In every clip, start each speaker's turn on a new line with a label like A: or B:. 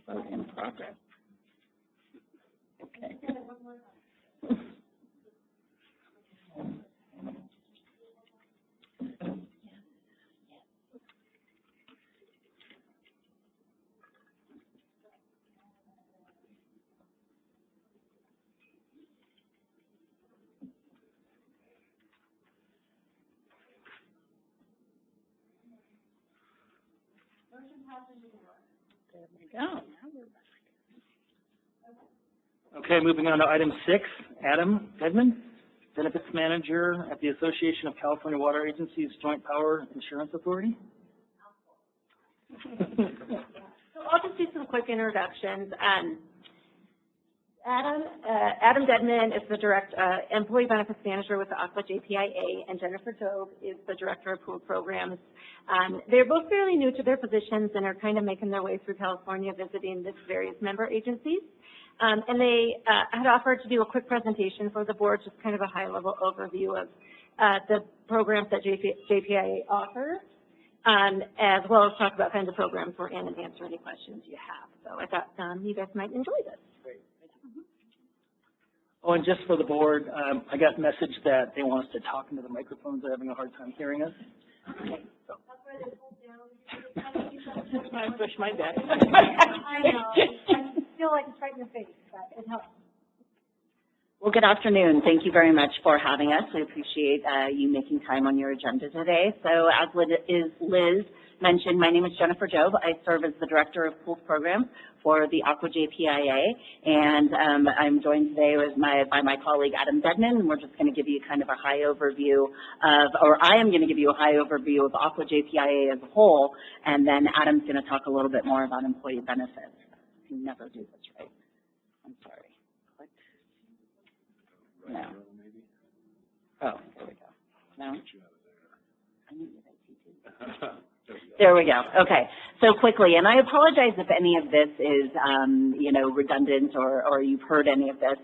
A: Vote in progress. Okay. There we go. Now we're back.
B: Okay, moving on to item 6, Adam Dedman, Benefits Manager at the Association of California Water Agencies Joint Power Insurance Authority.
C: So I'll just do some quick introductions. Adam Dedman is the Employee Benefits Manager with the AQUA JPIA, and Jennifer Jobe is the Director of Pool Programs. They're both fairly new to their positions and are kind of making their way through California visiting the various member agencies. And they had offered to do a quick presentation for the board, just kind of a high-level overview of the programs that JPIA offers, as well as talk about kinds of programs we're in and answer any questions you have. So I thought you guys might enjoy this.
B: Great. Oh, and just for the board, I got a message that they want us to talk into the microphones. They're having a hard time hearing us. Okay, so. I push my back.
C: I know. I feel like it's right in the face, but it helps.
A: Well, good afternoon. Thank you very much for having us. We appreciate you making time on your agenda today. So as Liz mentioned, my name is Jennifer Jobe. I serve as the Director of Pools Program for the AQUA JPIA, and I'm joined today by my colleague Adam Dedman, and we're just going to give you kind of a high overview I am going to give you a high overview of AQUA JPIA as a whole, and then Adam's going to talk a little bit more about employee benefits. You never do this right. I'm sorry. Click. No. Oh, there we go. No? I need it. There we go. Okay. So quickly, and I apologize if any of this is, redundant or you've heard any of this,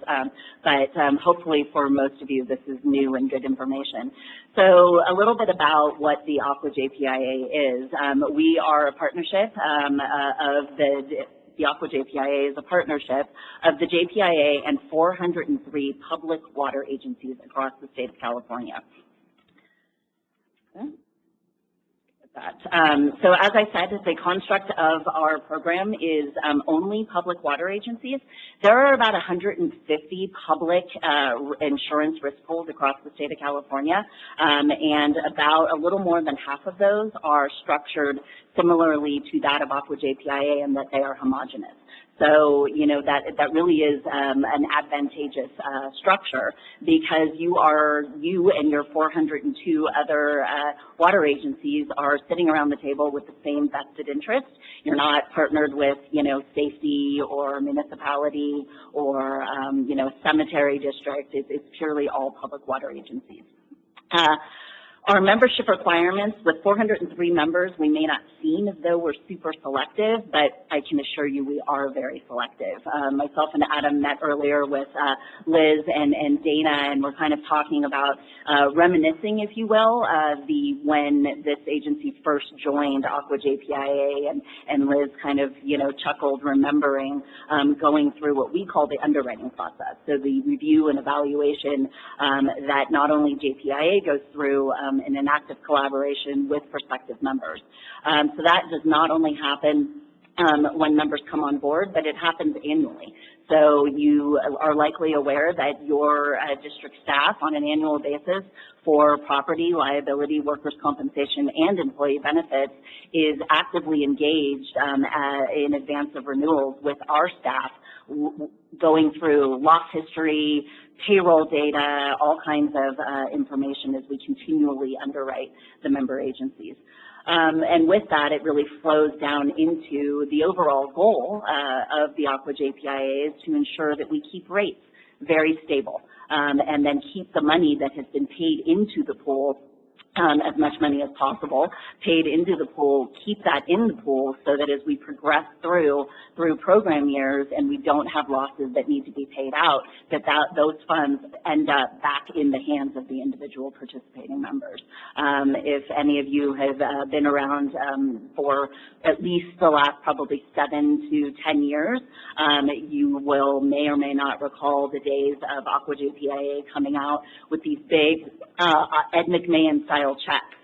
A: but hopefully for most of you this is new and good information. So a little bit about what the AQUA JPIA is. We are a partnership of the AQUA JPIA is a partnership of the JPIA and 403 public water agencies across the state of California. Okay. So as I said, the construct of our program is only public water agencies. There are about 150 public insurance risk pools across the state of California, and about a little more than half of those are structured similarly to that of AQUA JPIA in that they are homogeneous. So, that really is an advantageous structure because you and your 402 other water agencies are sitting around the table with the same vested interest. You're not partnered with, safety or municipality or, cemetery district. It's purely all public water agencies. Our membership requirements, with 403 members, we may not seem as though we're super selective, but I can assure you we are very selective. Myself and Adam met earlier with Liz and Dana, and we're kind of talking about reminiscing, if you will, when this agency first joined AQUA JPIA, and Liz kind of, chuckled remembering going through what we call the underwriting process. So the review and evaluation that not only JPIA goes through in an active collaboration with prospective members. So that does not only happen when members come on board, but it happens annually. So you are likely aware that your district staff on an annual basis for property, liability, workers' compensation, and employee benefits is actively engaged in advance of renewals with our staff, going through loss history, payroll data, all kinds of information as we continually underwrite the member agencies. And with that, it really flows down into the overall goal of the AQUA JPIA is to ensure that we keep rates very stable and then keep the money that has been paid into the pool as much money as possible paid into the pool, keep that in the pool so that as we progress through program years and we don't have losses that need to be paid out, those funds end up back in the hands of the individual participating members. If any of you have been around for at least the last probably 7 to 10 years, you may or may not recall the days of Aqua JPIA coming out with these big Ed McMahon style checks,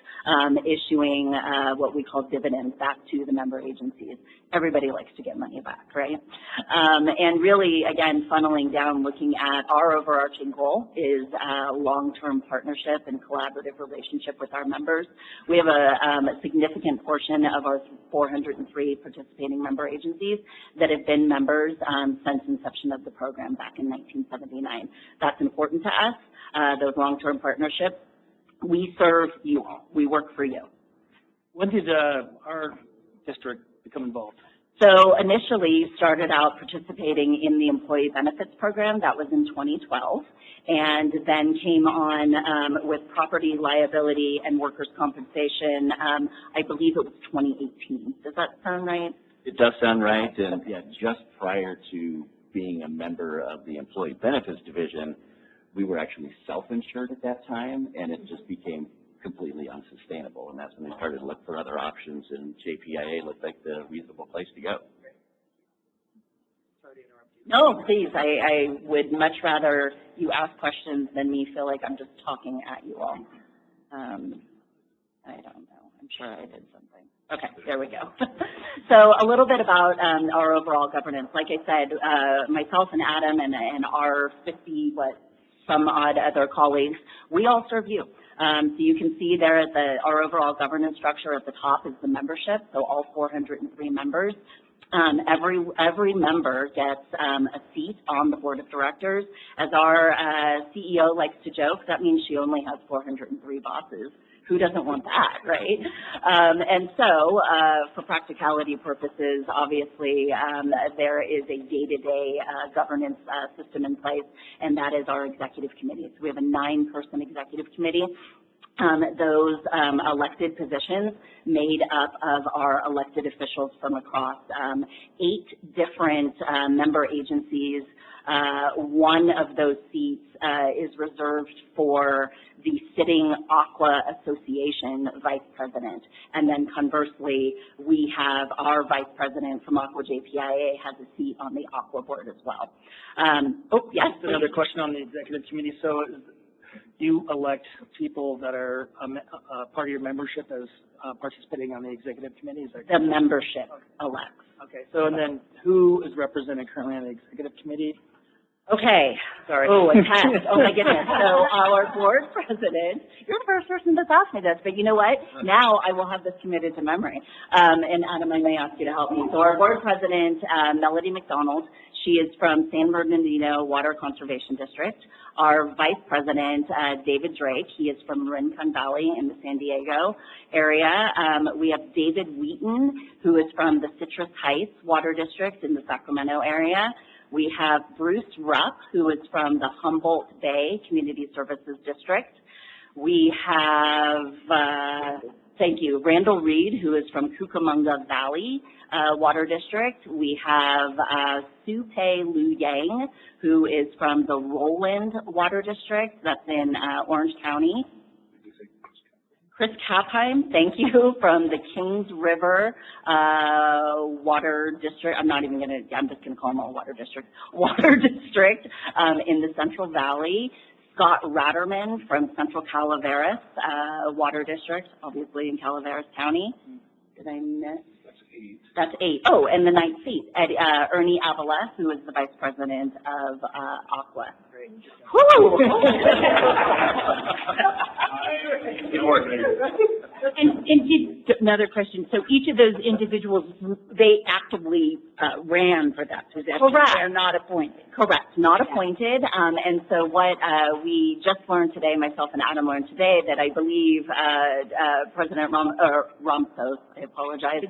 A: issuing what we call dividends back to the member agencies. Everybody likes to get money back, right? And really, again, funneling down, looking at our overarching goal is a long-term partnership and collaborative relationship with our members. We have a significant portion of our 403 participating member agencies that have been members since inception of the program back in 1979. That's important to us, those long-term partnerships. We serve you all. We work for you.
B: When did our district become involved?
A: So initially started out participating in the employee benefits program. That was in 2012. And then came on with property liability and workers' compensation. I believe it was 2018. Does that sound right?
D: It does sound right. And yeah, just prior to being a member of the employee benefits division, we were actually self-insured at that time, and it just became completely unsustainable. And that's when we started to look for other options, and JPIA looked like the reasonable place to go.
B: Sorry to interrupt you.
A: No, please. I would much rather you ask questions than me feel like I'm just talking at you all. I don't know. I'm sure I did something. Okay, there we go. So a little bit about our overall governance. Like I said, myself and Adam and our 50, some odd other colleagues, we all serve you. So you can see there at our overall governance structure at the top is the membership, so all 403 members. Every member gets a seat on the board of directors. As our CEO likes to joke, that means she only has 403 bosses. Who doesn't want that, right? And so, for practicality purposes, obviously, there is a day-to-day governance system in place, and that is our executive committee. So we have a 9-person executive committee. Those elected positions made up of our elected officials from across 8 different member agencies. One of those seats is reserved for the sitting Aqua Association vice president. And then conversely, we have our vice president from Aqua JPIA has a seat on the Aqua board as well. Yes.
B: Another question on the executive committee. So do you elect people that are part of your membership as participating on the executive committee? Is that
A: the membership elects.
B: Okay. So and then who is represented currently on the executive committee?
A: Okay.
B: Sorry.
A: Oh, a test. Oh, my goodness. So our board president, you're the first person that's asked me this, but you know what? Now I will have this committed to memory. And Adam, I may ask you to help me. So our board president, Melody McDonald, she is from San Bernardino Water Conservation District. Our vice president, David Drake, he is from Rincon Valley in the San Diego area. We have David Wheaton, who is from the Citrus Heights Water District in the Sacramento area. We have Bruce Rupp, who is from the Humboldt Bay Community Services District. We have, thank you, Randall Reed, who is from Cucamonga Valley Water District. We have Su-Pei Lu Yang, who is from the Roland Water District. That's in Orange County. Chris Kapheim, thank you, from the Kings River Water District. I'm just going to call them all Water District. Water District in the Central Valley. Scott Ratterman from Central Calaveras Water District, obviously in Calaveras County. Did I miss? That's 8. Oh, and the 9th seat, Ernie Avila, who is the vice president of Aqua. Great. And another question. So each of those individuals, they actively ran for that position.
C: Correct.
A: They're not appointed. Correct, not appointed. And so what we just learned today, myself and Adam learned today, that I believe President Ramsos, I apologize,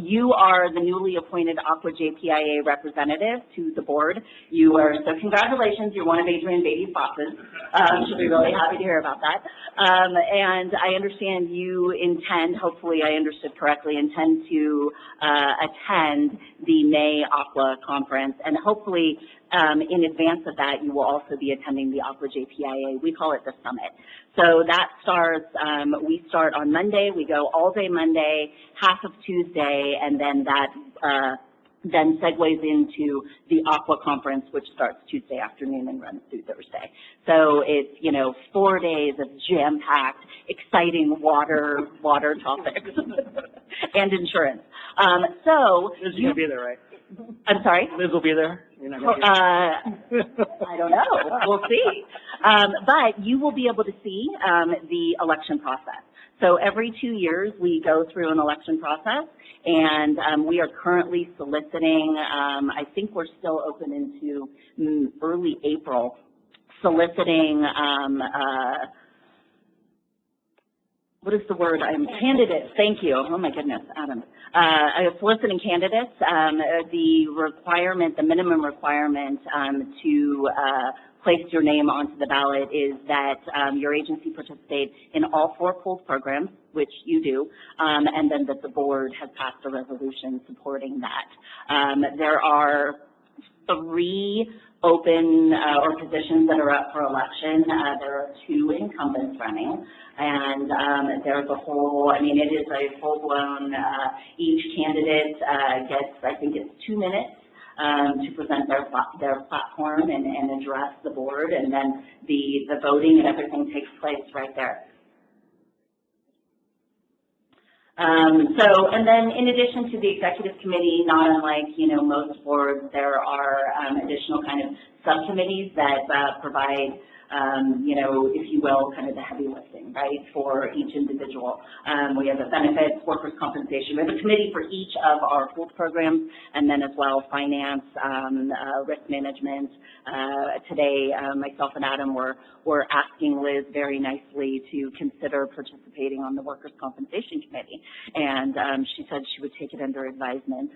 A: you are the newly appointed Aqua JPIA representative to the board. You are, so congratulations, you're one of Adrian Beatty's bosses. She'll be really happy to hear about that. And I understand you intend, hopefully I understood correctly, intend to attend the May Aqua conference, and hopefully in advance of that, you will also be attending the Aqua JPIA. We call it the Summit. So that starts, we start on Monday, we go all day Monday, half of Tuesday, and then that then segues into the Aqua conference, which starts Tuesday afternoon and runs through Thursday. So it's, 4 days of jam-packed, exciting water topics and insurance. So
B: Liz, you're going to be there, right?
A: I'm sorry?
B: Liz will be there? You're not gonna
A: I don't know. We'll see. But you will be able to see the election process. So every 2 years, we go through an election process, and we are currently soliciting, I think we're still open into early April, soliciting, what is the word? Candidates. Thank you. Oh my goodness, Adam. Soliciting candidates. The minimum requirement to place your name onto the ballot is that your agency participate in all 4 pooled programs, which you do, and then that the board has passed a resolution supporting that. There are 3 open or positions that are up for election. There are 2 incumbents running, and there's a whole, it is a full-blown, each candidate gets, I think it's 2 minutes to present their platform and address the board, and then the voting and everything takes place right there. And then in addition to the executive committee, not unlike, most boards, there are additional kind of subcommittees that provide, if you will, kind of the heavy lifting, right, for each individual. We have a benefits, workers' compensation. We have a committee for each of our pooled programs, and then as well finance, risk management. Today, myself and Adam were asking Liz very nicely to consider participating on the workers' compensation committee, and she said she would take it under advisement.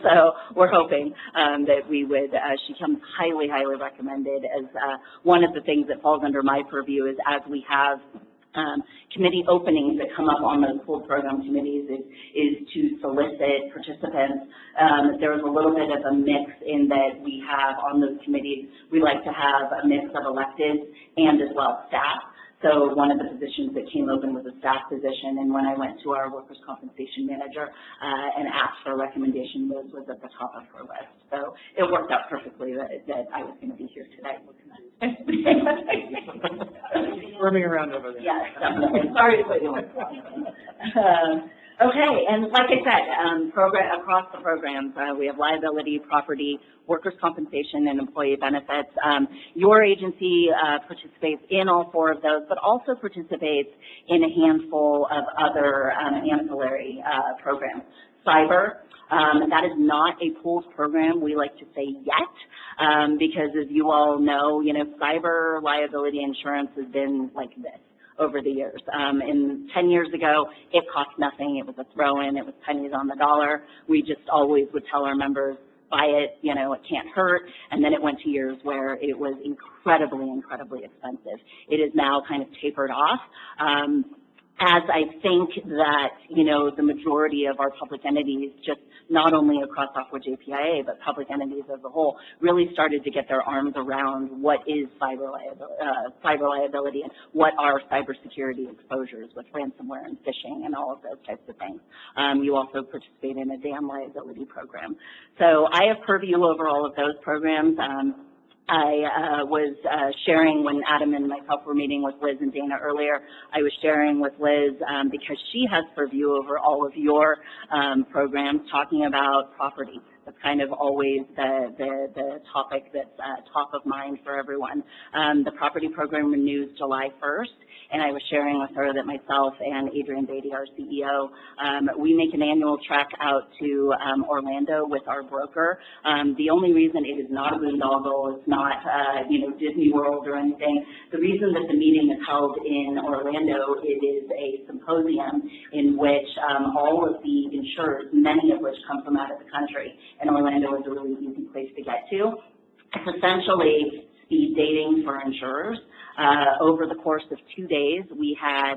A: So we're hoping that we would, she comes highly, highly recommended as one of the things that falls under my purview is as we have committee openings that come up on those pooled program committees is to solicit participants. There's a little bit of a mix in that we have on those committees, we like to have a mix of elected and as well staff. So one of the positions that came open was a staff position, and when I went to our workers' compensation manager and asked for a recommendation, Liz was at the top of her list. So it worked out perfectly that I was going to be here today.
B: Squirming around over there.
A: Yes, definitely. Sorry to put you on. Okay, and like I said, across the programs, we have liability, property, workers' compensation, and employee benefits. Your agency participates in all 4 of those, but also participates in a handful of other ancillary programs. Cyber, that is not a pooled program, we like to say yet, because as you all know, cyber liability insurance has been like this over the years. 10 years ago, it cost nothing. It was a throw-in. It was pennies on the dollar. We just always would tell our members, buy it, it can't hurt. And then it went to years where it was incredibly, incredibly expensive. It is now kind of tapered off. As I think that, the majority of our public entities, just not only across Aqua JPIA, but public entities as a whole, really started to get their arms around what is cyber liability and what are cybersecurity exposures with ransomware and phishing and all of those types of things. You also participate in a dam liability program. So I have purview over all of those programs. I was sharing when Adam and myself were meeting with Liz and Dana earlier, I was sharing with Liz because she has purview over all of your programs, talking about property. That's kind of always the topic that's top of mind for everyone. The property program renews July 1st, and I was sharing with her that myself and Adrian Beatty, our CEO, we make an annual trek out to Orlando with our broker. The only reason it is not a boondoggle, it's not Disney World or anything. The reason that the meeting is held in Orlando, it is a symposium in which all of the insurers, many of which come from out of the country, and Orlando is a really easy place to get to. It's essentially speed dating for insurers. Over the course of 2 days, we had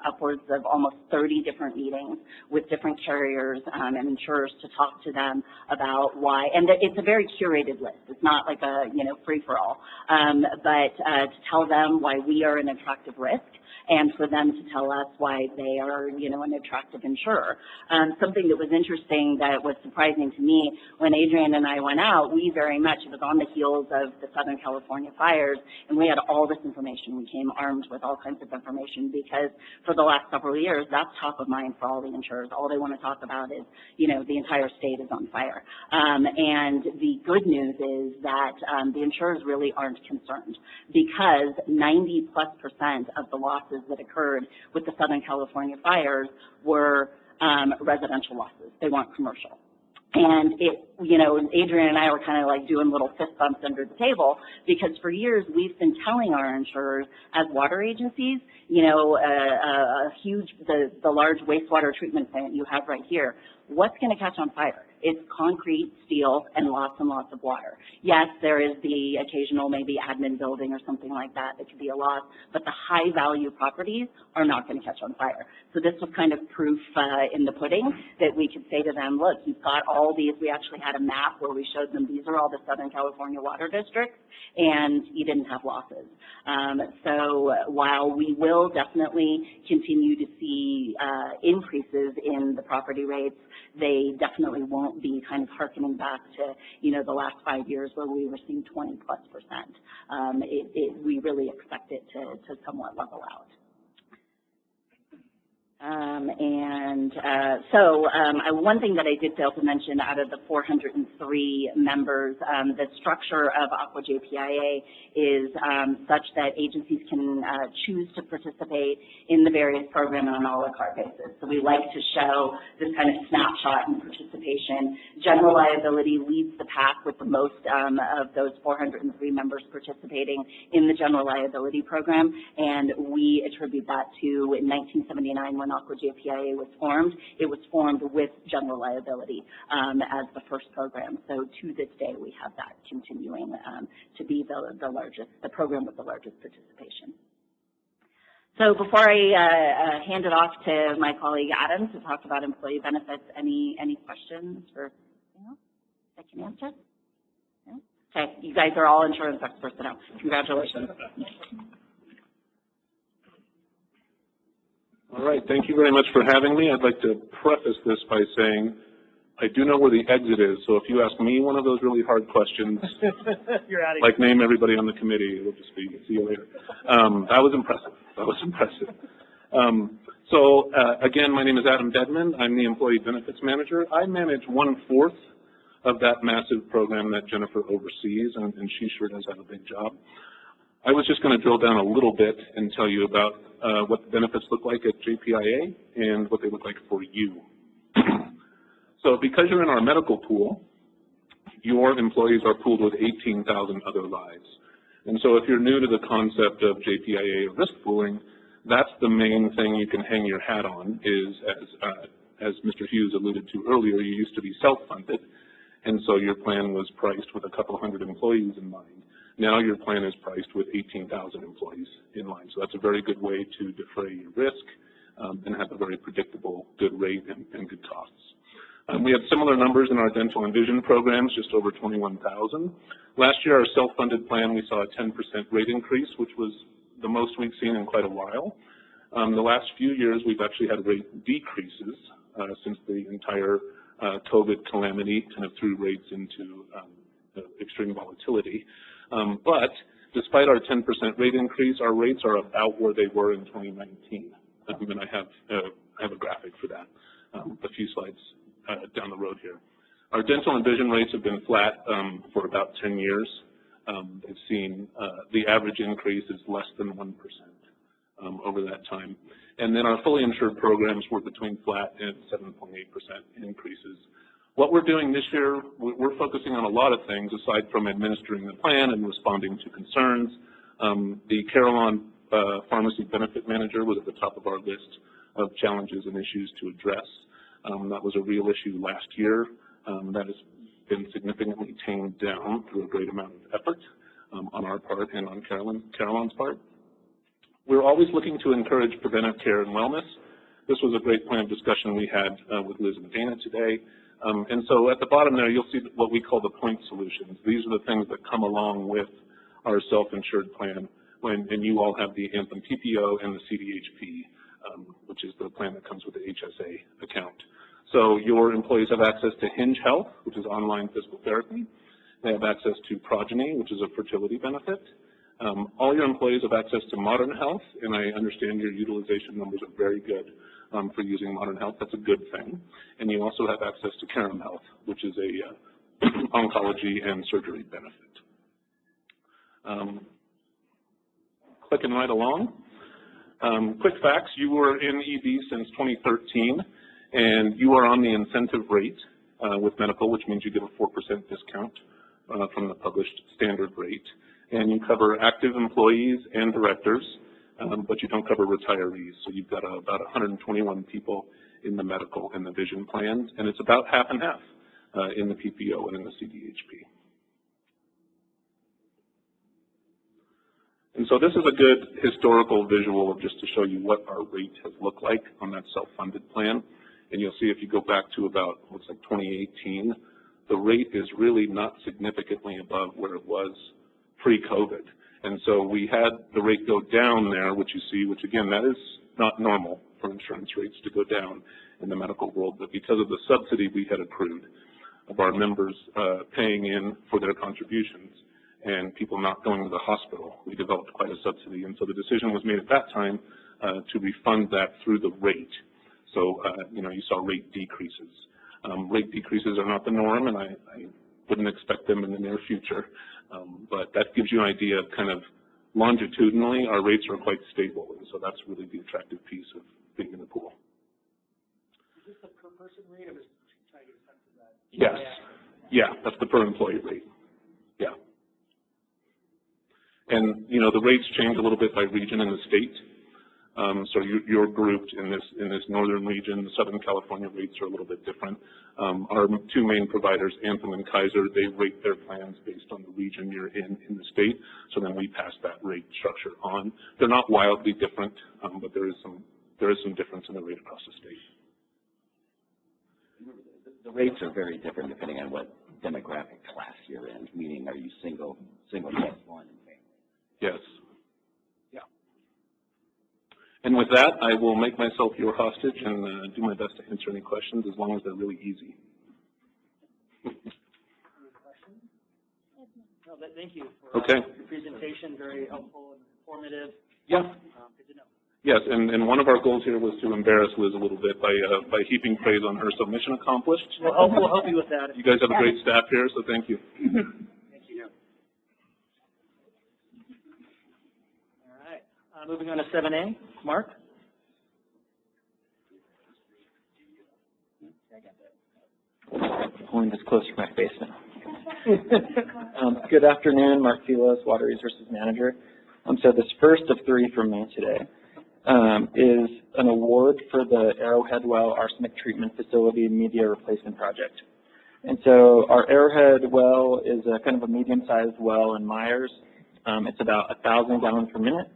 A: upwards of almost 30 different meetings with different carriers and insurers to talk to them about why, and it's a very curated list. It's not like a, free-for-all, but to tell them why we are an attractive risk, and for them to tell us why they are, an attractive insurer. Something that was interesting that was surprising to me, when Adrian and I went out, it was on the heels of the Southern California fires, and we had all this information. We came armed with all kinds of information because for the last several years, that's top of mind for all the insurers. All they want to talk about is, the entire state is on fire. And the good news is that the insurers really aren't concerned, because 90+% of the losses that occurred with the Southern California fires were residential losses. They weren't commercial. And Adrian and I were kind of like doing little fist bumps under the table, because for years we've been telling our insurers as water agencies, the large wastewater treatment plant you have right here, what's going to catch on fire? It's concrete, steel, and lots of water. Yes, there is the occasional maybe admin building or something like that that could be a loss, but the high value properties are not going to catch on fire. So this was kind of proof in the pudding that we could say to them, look, you've got all these. We actually had a map where we showed them these are all the Southern California water districts, and you didn't have losses. So while we will definitely continue to see increases in the property rates, they definitely won't be kind of hearkening back to, the last 5 years where we were seeing 20+%. We really expect it to somewhat level out. One thing that I did fail to mention, out of the 403 members, the structure of Aqua JPIA is such that agencies can choose to participate in the various programs on an a la carte basis. So we like to show this kind of snapshot and participation. General liability leads the pack with the most of those 403 members participating in the general liability program, and we attribute that to, in 1979, when Aqua JPIA was formed. It was formed with general liability as the first program. So to this day, we have that continuing to be the program with the largest participation. So before I hand it off to my colleague Adam to talk about employee benefits, any questions for I can answer? No? Okay, you guys are all insurance experts now. Congratulations.
E: All right, thank you very much for having me. I'd like to preface this by saying I do know where the exit is, so if you ask me one of those really hard questions,
B: you're out of
E: like name everybody on the committee, it'll just be, see you later. That was impressive. Again, my name is Adam Dedman. I'm the Employee Benefits Manager. I manage 1/4 of that massive program that Jennifer oversees, and she sure does have a big job. I was just going to drill down a little bit and tell you about what the benefits look like at JPIA and what they look like for you. So because you're in our medical pool, your employees are pooled with 18,000 other lives. And so if you're new to the concept of JPIA or risk pooling, that's the main thing you can hang your hat on, is as Mr. Hughes alluded to earlier, you used to be self-funded, and so your plan was priced with a couple hundred employees in mind. Now your plan is priced with 18,000 employees in line. So that's a very good way to defray your risk and have a very predictable good rate and good costs. We have similar numbers in our dental and vision programs, just over 21,000. Last year, our self-funded plan, we saw a 10% rate increase, which was the most we've seen in quite a while. The last few years, we've actually had rate decreases since the entire COVID calamity kind of threw rates into extreme volatility. But despite our 10% rate increase, our rates are about where they were in 2019. And I have a graphic for that a few slides down the road here. Our dental and vision rates have been flat for about 10 years. They've seen the average increase is less than 1% over that time. And then our fully insured programs were between flat and 7.8% increases. What we're doing this year, we're focusing on a lot of things aside from administering the plan and responding to concerns. The Carillon Pharmacy Benefit Manager was at the top of our list of challenges and issues to address. That was a real issue last year. That has been significantly tamed down through a great amount of effort on our part and on Carillon's part. We're always looking to encourage preventive care and wellness. This was a great point of discussion we had with Liz and Dana today. And so at the bottom there, you'll see what we call the point solutions. These are the things that come along with our self-insured plan, and you all have the Anthem PPO and the CDHP, which is the plan that comes with the HSA account. So your employees have access to Hinge Health, which is online physical therapy. They have access to Progeny, which is a fertility benefit. All your employees have access to Modern Health, and I understand your utilization numbers are very good for using Modern Health. That's a good thing. And you also have access to Carillon Health, which is a oncology and surgery benefit. Clicking right along. Quick facts, you were in ED since 2013, and you are on the incentive rate with medical, which means you get a 4% discount from the published standard rate. And you cover active employees and directors, but you don't cover retirees. So you've got about 121 people in the medical and the vision plans, and it's about half and half in the PPO and in the CDHP. And so this is a good historical visual of just to show you what our rate has looked like on that self-funded plan. And you'll see if you go back to about, looks like 2018, the rate is really not significantly above where it was pre-COVID. And so we had the rate go down there, which you see, which again, that is not normal for insurance rates to go down in the medical world, but because of the subsidy we had accrued of our members paying in for their contributions and people not going to the hospital, we developed quite a subsidy. And so the decision was made at that time to refund that through the rate. So, you saw rate decreases. Rate decreases are not the norm, and I wouldn't expect them in the near future. But that gives you an idea of kind of longitudinally, our rates are quite stable, and so that's really the attractive piece of being in the pool.
B: Is this the per person rate, or is trying to get a sense of that?
E: Yes. Yeah, that's the per employee rate. Yeah. And, the rates change a little bit by region in the state. So you're grouped in this northern region. The Southern California rates are a little bit different. Our two main providers, Anthem and Kaiser, they rate their plans based on the region you're in the state. So then we pass that rate structure on. They're not wildly different, but there is some difference in the rate across the state.
D: The rates are very different depending on what demographic class you're in, meaning are you single plus one and family?
E: Yes. And with that, I will make myself your hostage and do my best to answer any questions as long as they're really easy.
B: No, thank you for your presentation. Very helpful and informative.
E: Yeah.
B: Good to know.
E: Yes, and one of our goals here was to embarrass Liz a little bit by heaping praise on her, so mission accomplished.
B: We'll help you with that.
E: You guys have a great staff here, so thank you.
B: Thank you. All right. Moving on to 7A. Mark?
F: Pulling this closer to my face now. Good afternoon, Mark Filos, Water Resources Manager. So this first of three from me today is an award for the Arrowhead Well Arsenic Treatment Facility Media Replacement Project. And so our Arrowhead Well is a kind of a medium-sized well in Myers. It's about 1,000 gallons per minute.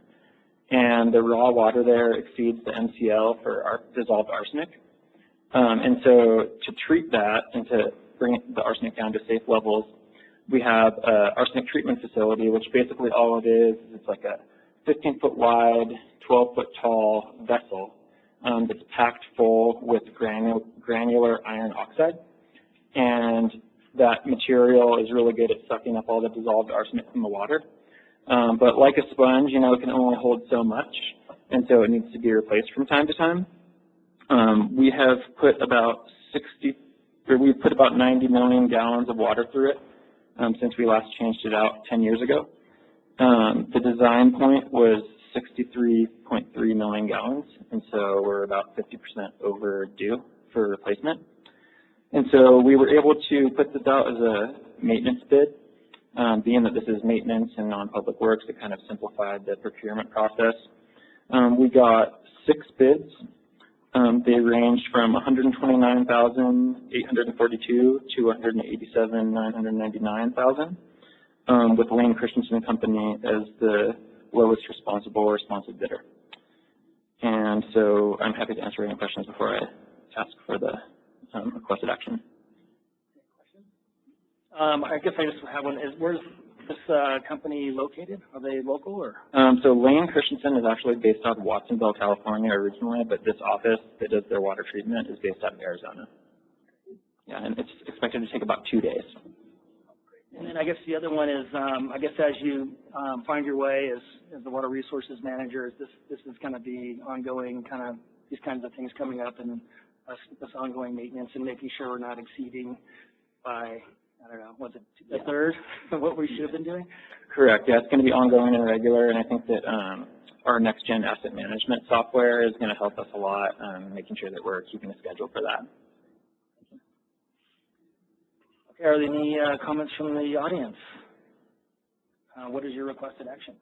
F: And the raw water there exceeds the MCL for dissolved arsenic. And so to treat that and to bring the arsenic down to safe levels, we have an arsenic treatment facility, which basically all it is it's like a 15-foot wide, 12-foot tall vessel that's packed full with granular iron oxide. And that material is really good at sucking up all the dissolved arsenic from the water. But like a sponge, it can only hold so much, and so it needs to be replaced from time to time. We have put about we put about 90 million gallons of water through it since we last changed it out 10 years ago. The design point was 63.3 million gallons, and so we're about 50% overdue for replacement. And so we were able to put this out as a maintenance bid. Being that this is maintenance and non-public works, it kind of simplified the procurement process. We got 6 bids. They ranged from $129,842 to $187,999,000, with Lane Christensen Company as the lowest responsive bidder. And so I'm happy to answer any questions before I ask for the requested action.
B: I guess I just have one. Where's this company located? Are they local or?
F: So Lane Christensen is actually based out of Watsonville, California originally, but this office that does their water treatment is based out of Arizona. Yeah, and it's expected to take about 2 days.
B: And then I guess the other one is, I guess as you find your way as the water resources manager, this is going to be ongoing these kinds of things coming up and this ongoing maintenance and making sure we're not exceeding by, I don't know, was it a third of what we should have been doing?
F: Correct. Yeah, it's going to be ongoing and regular, and I think that our next-gen asset management software is going to help us a lot, making sure that we're keeping a schedule for that.
B: Okay, are there any comments from the audience? What is your requested action?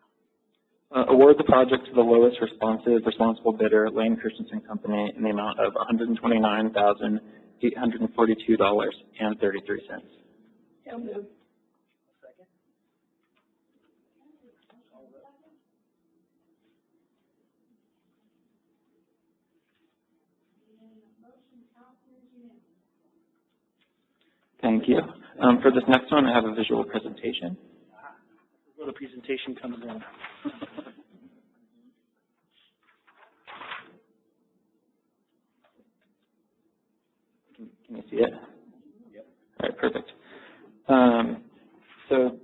F: Award the project to the lowest responsible bidder, Lane Christensen Company, in the amount of $129,842.33.
B: Yeah, move. Second.
F: Thank you. For this next one, I have a visual presentation.
B: Where the presentation comes in.
F: Can you see it?
B: Yep.
F: All right, perfect. So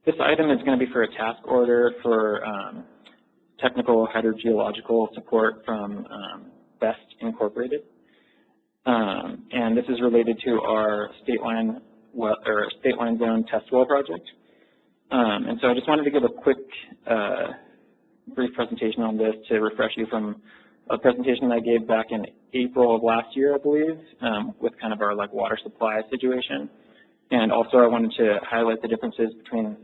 F: this item is going to be for a task order for technical hydrogeological support from BEST Incorporated. And this is related to our state line zone test well project. And so I just wanted to give a quick, brief presentation on this to refresh you from a presentation I gave back in April of last year, I believe, with kind of our water supply situation. And also I wanted to highlight the differences between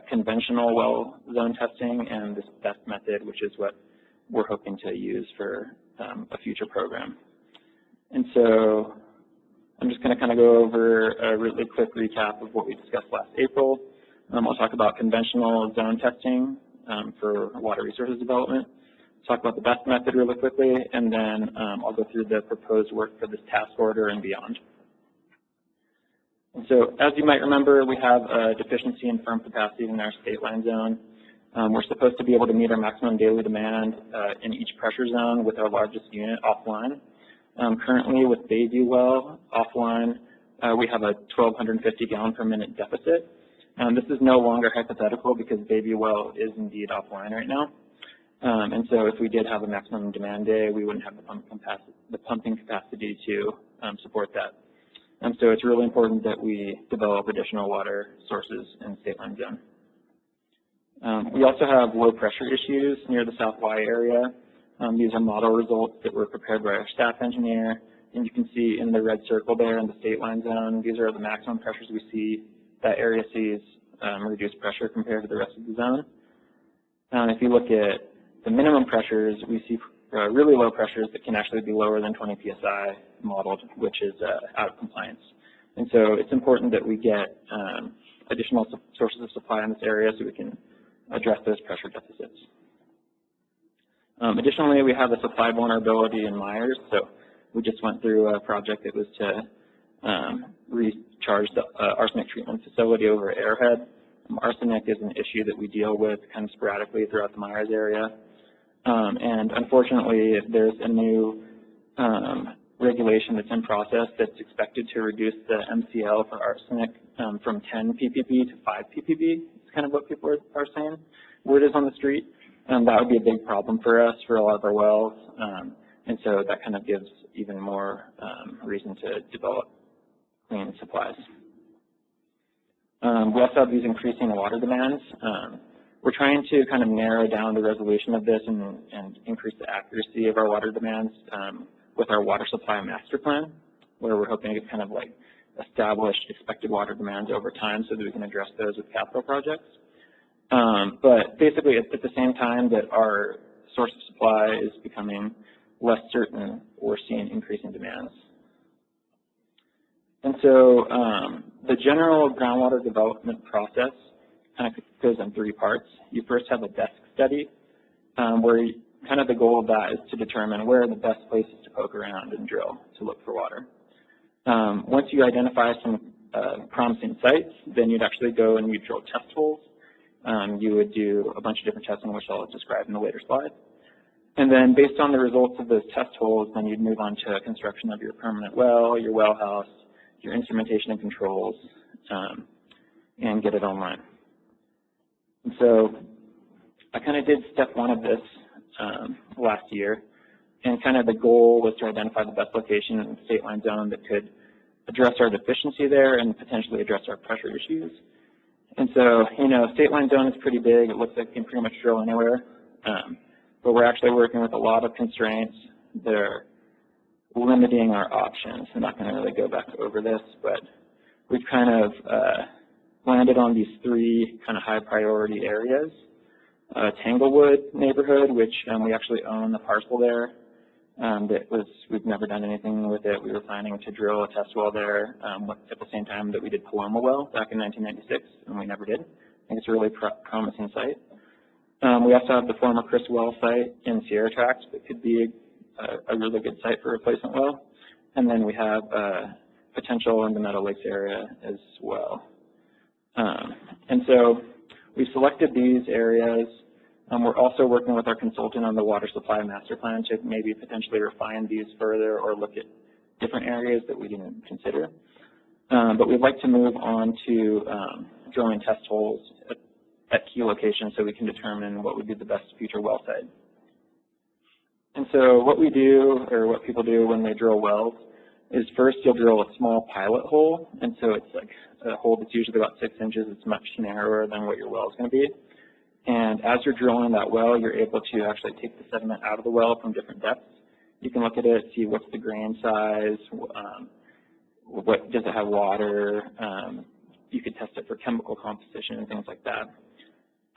F: conventional well zone testing and this BEST method, which is what we're hoping to use for a future program. And so I'm just going to kind of go over a really quick recap of what we discussed last April. I'll talk about conventional zone testing for water resources development, talk about the BEST method really quickly, and then I'll go through the proposed work for this task order and beyond. And so as you might remember, we have a deficiency in firm capacity in our state line zone. We're supposed to be able to meet our maximum daily demand in each pressure zone with our largest unit offline. Currently with Bayview well offline, we have a 1,250 gallon per minute deficit. This is no longer hypothetical because Bayview well is indeed offline right now. And so if we did have a maximum demand day, we wouldn't have the pumping capacity to support that. And so it's really important that we develop additional water sources in the state line zone. We also have low pressure issues near the South Y area. These are model results that were prepared by our staff engineer. And you can see in the red circle there in the state line zone, these are the maximum pressures we see. That area sees reduced pressure compared to the rest of the zone. If you look at the minimum pressures, we see really low pressures that can actually be lower than 20 psi modeled, which is out of compliance. And so it's important that we get additional sources of supply in this area so we can address those pressure deficits. Additionally, we have a supply vulnerability in Myers. So we just went through a project that was to recharge the arsenic treatment facility over at Arrowhead. Arsenic is an issue that we deal with kind of sporadically throughout the Myers area. And unfortunately, there's a new regulation that's in process that's expected to reduce the MCL for arsenic from 10 ppb to 5 ppb. It's kind of what people are saying. Word is on the street. That would be a big problem for us for a lot of our wells. And so that kind of gives even more reason to develop clean supplies. We also have these increasing water demands. We're trying to kind of narrow down the resolution of this and increase the accuracy of our water demands with our water supply master plan, where we're hoping to kind of like establish expected water demands over time so that we can address those with capital projects. But basically, at the same time that our source of supply is becoming less certain, we're seeing increasing demands. And so the general groundwater development process kind of goes in 3 parts. You first have a desk study, where kind of the goal of that is to determine where are the best places to poke around and drill to look for water. Once you identify some promising sites, then you'd actually go and you'd drill test holes. You would do a bunch of different testing, which I'll describe in a later slide. And then based on the results of those test holes, then you'd move on to construction of your permanent well, your well house, your instrumentation and controls, and get it online. And so I kind of did step 1 of this last year, and kind of the goal was to identify the best location in the state line zone that could address our deficiency there and potentially address our pressure issues. And so, you know, state line zone is pretty big. It looks like you can pretty much drill anywhere, but we're actually working with a lot of constraints that are limiting our options. I'm not going to really go back over this, but we've kind of landed on these 3 kind of high priority areas. Tanglewood neighborhood, which we actually own the parcel there. We've never done anything with it. We were planning to drill a test well there at the same time that we did Paloma well back in 1996, and we never did. I think it's a really promising site. We also have the former Chris Well site in Sierra Tract that could be a really good site for a replacement well. And then we have potential in the Meadow Lakes area as well. And so we've selected these areas. We're also working with our consultant on the water supply master plan to maybe potentially refine these further or look at different areas that we didn't consider. But we'd like to move on to drilling test holes at key locations so we can determine what would be the best future well site. And so what we do, or what people do when they drill wells, is first you'll drill a small pilot hole. And so it's like a hole that's usually about 6 inches. It's much narrower than what your well is going to be. And as you're drilling that well, you're able to actually take the sediment out of the well from different depths. You can look at it, see what's the grain size, what does it have water. You could test it for chemical composition and things like that.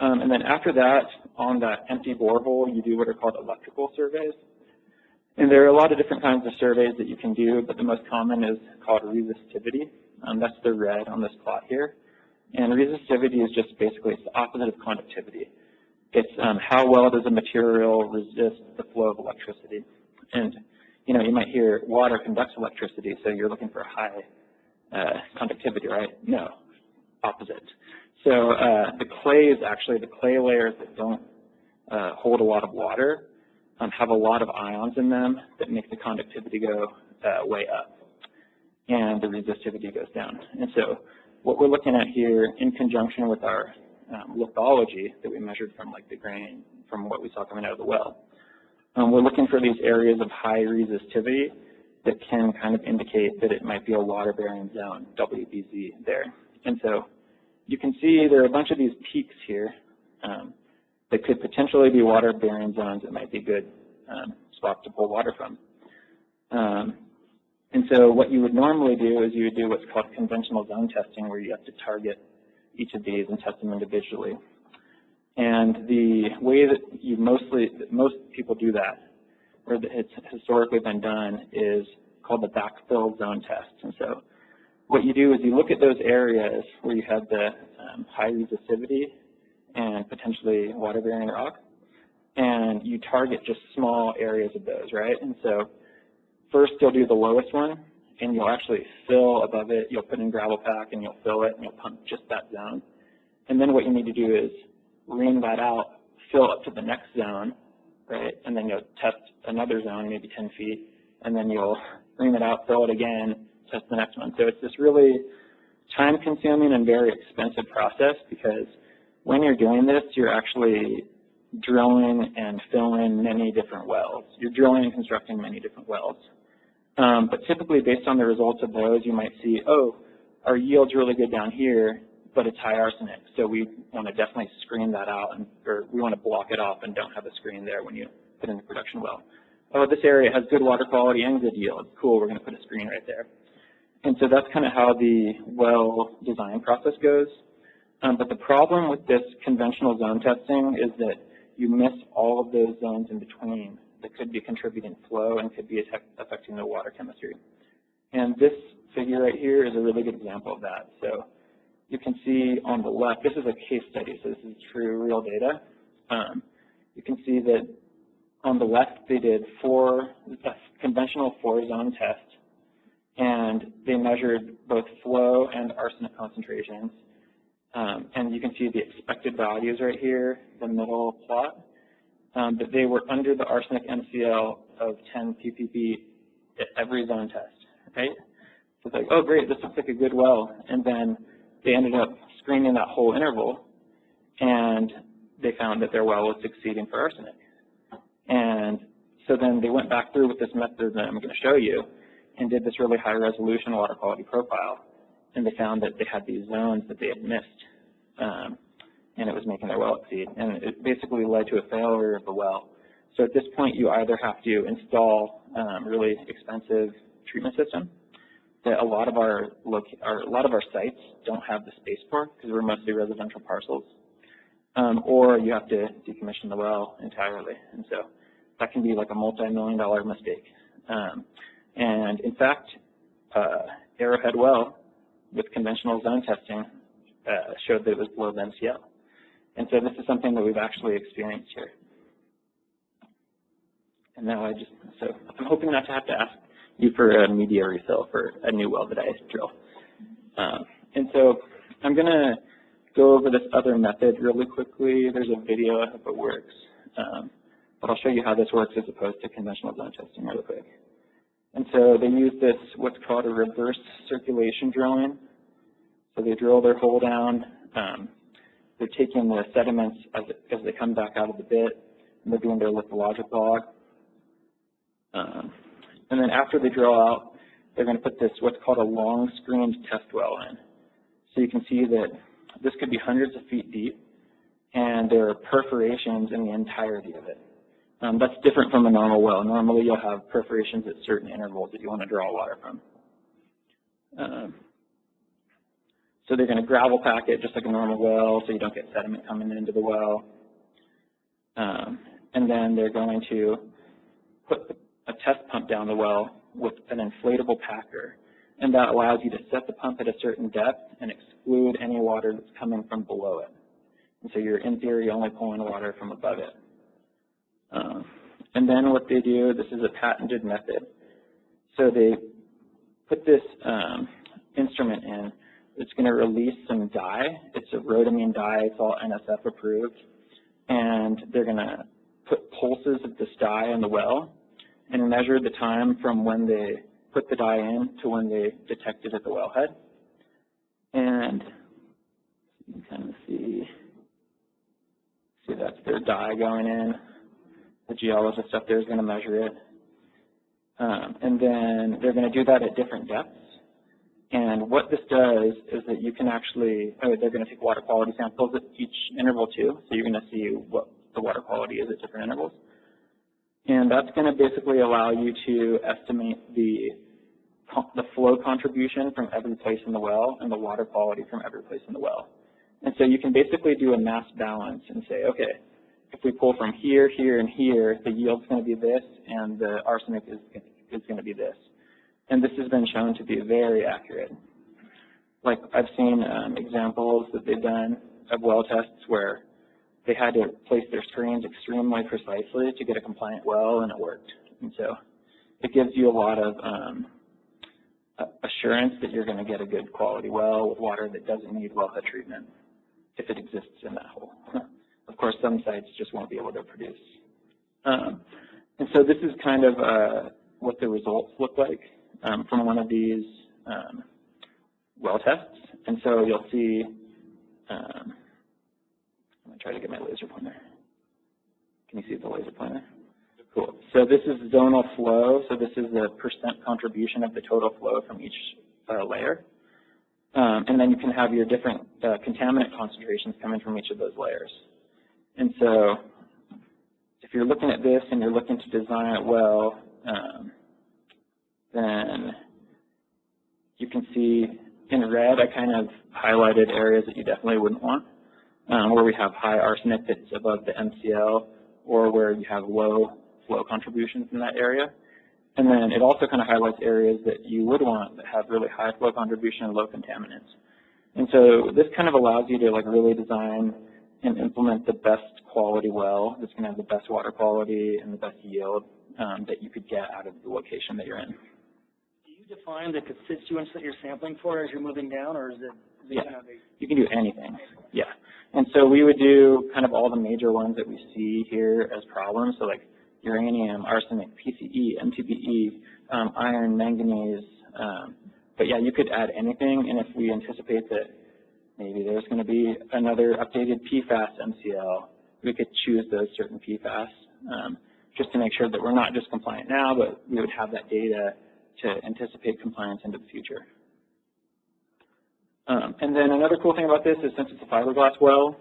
F: And then after that, on that empty borehole, you do what are called electrical surveys. And there are a lot of different kinds of surveys that you can do, but the most common is called resistivity. That's the red on this plot here. And resistivity is just basically it's the opposite of conductivity. It's how well does a material resist the flow of electricity. And, you know, you might hear water conducts electricity, so you're looking for high conductivity, right? No, opposite. So the clays, actually, the clay layers that don't hold a lot of water have a lot of ions in them that make the conductivity go way up, and the resistivity goes down. And so what we're looking at here, in conjunction with our lithology that we measured from like the grain, from what we saw coming out of the well, we're looking for these areas of high resistivity that can kind of indicate that it might be a water-bearing zone, WBZ there. And so you can see there are a bunch of these peaks here that could potentially be water-bearing zones that might be good spots to pull water from. And so what you would normally do is you would do what's called conventional zone testing, where you have to target each of these and test them individually. And the way that most people do that, or that it's historically been done, is called the backfill zone test. And so what you do is you look at those areas where you have the high resistivity and potentially water-bearing rock, and you target just small areas of those, right? And so first you'll do the lowest one, and you'll actually fill above it. You'll put in gravel pack, and you'll fill it, and you'll pump just that zone. And then what you need to do is ream that out, fill up to the next zone, right? And then you'll test another zone, maybe 10 feet, and then you'll ream it out, fill it again, test the next one. So it's this really time-consuming and very expensive process, because when you're doing this, you're actually drilling and filling many different wells. You're drilling and constructing many different wells. But typically, based on the results of those, you might see, oh, our yield's really good down here, but it's high arsenic. So we want to definitely screen that out, or we want to block it off and don't have a screen there when you put in the production well. Oh, this area has good water quality and good yield. Cool, we're going to put a screen right there. And so that's kind of how the well design process goes. But the problem with this conventional zone testing is that you miss all of those zones in between that could be contributing flow and could be affecting the water chemistry. And this figure right here is a really good example of that. So you can see on the left, this is a case study, so this is true, real data. You can see that on the left, they did a conventional 4-zone test, and they measured both flow and arsenic concentrations. And you can see the expected values right here, the middle plot, that they were under the arsenic MCL of 10 ppb at every zone test, right? So it's like, oh great, this looks like a good well. And then they ended up screening that whole interval, and they found that their well was exceeding for arsenic. And so then they went back through with this method that I'm going to show you and did this really high resolution water quality profile. And they found that they had these zones that they had missed, and it was making their well exceed. And it basically led to a failure of the well. So at this point, you either have to install really expensive treatment system that a lot of our sites don't have the space for because we're mostly residential parcels, or you have to decommission the well entirely. And so that can be like a multi-million-dollar mistake. And in fact, Arrowhead well with conventional zone testing showed that it was below the MCL. And so this is something that we've actually experienced here. And now so I'm hoping not to have to ask you for a media refill for a new well that I drill. And so I'm going to go over this other method really quickly. There's a video, I hope it works. But I'll show you how this works as opposed to conventional zone testing really quick. And so they use this, what's called a reverse circulation drilling. So they drill their hole down. They're taking the sediments as they come back out of the bit, and they're doing their lithologic log. And then after they drill out, they're going to put this, what's called a long screened test well in. So you can see that this could be hundreds of feet deep, and there are perforations in the entirety of it. That's different from a normal well. Normally you'll have perforations at certain intervals that you want to draw water from. So they're going to gravel pack it just like a normal well so you don't get sediment coming into the well. And then they're going to put a test pump down the well with an inflatable packer. And that allows you to set the pump at a certain depth and exclude any water that's coming from below it. And so you're, in theory, only pulling water from above it. And then what they do, this is a patented method. So they put this instrument in. It's going to release some dye. It's a rhodamine dye. It's all NSF approved. And they're going to put pulses of this dye in the well and measure the time from when they put the dye in to when they detect it at the wellhead. And you can kind of see that's their dye going in. The geologist up there is going to measure it. And then they're going to do that at different depths. And what this does is that you can actually, they're going to take water quality samples at each interval too. So you're going to see what the water quality is at different intervals. And that's going to basically allow you to estimate the flow contribution from every place in the well and the water quality from every place in the well. And so you can basically do a mass balance and say, okay, if we pull from here, here, and here, the yield's going to be this, and the arsenic is going to be this. And this has been shown to be very accurate. Like I've seen examples that they've done of well tests where they had to place their screens extremely precisely to get a compliant well, and it worked. And so it gives you a lot of assurance that you're going to get a good quality well with water that doesn't need wellhead treatment if it exists in that hole. Of course, some sites just won't be able to produce. And so this is kind of what the results look like from one of these well tests. And so you'll see, I'm going to try to get my laser pointer. Can you see the laser pointer? Cool. So this is zonal flow. So this is the percent contribution of the total flow from each layer. And then you can have your different contaminant concentrations coming from each of those layers. And so if you're looking at this and you're looking to design it well, then you can see in red, I kind of highlighted areas that you definitely wouldn't want, where we have high arsenic that's above the MCL, or where you have low flow contributions in that area. And then it also kind of highlights areas that you would want that have really high flow contribution and low contaminants. And so this kind of allows you to like really design and implement the best quality well that's going to have the best water quality and the best yield that you could get out of the location that you're in.
B: Do you define the constituents that you're sampling for as you're moving down, or is it
F: Yeah,
B: kind of a...
F: you can do anything. Yeah. And so we would do kind of all the major ones that we see here as problems. So like uranium, arsenic, PCE, MTBE, iron, manganese. But yeah, you could add anything. And if we anticipate that maybe there's going to be another updated PFAS MCL, we could choose those certain PFAS just to make sure that we're not just compliant now, but we would have that data to anticipate compliance into the future. And then another cool thing about this is since it's a fiberglass well,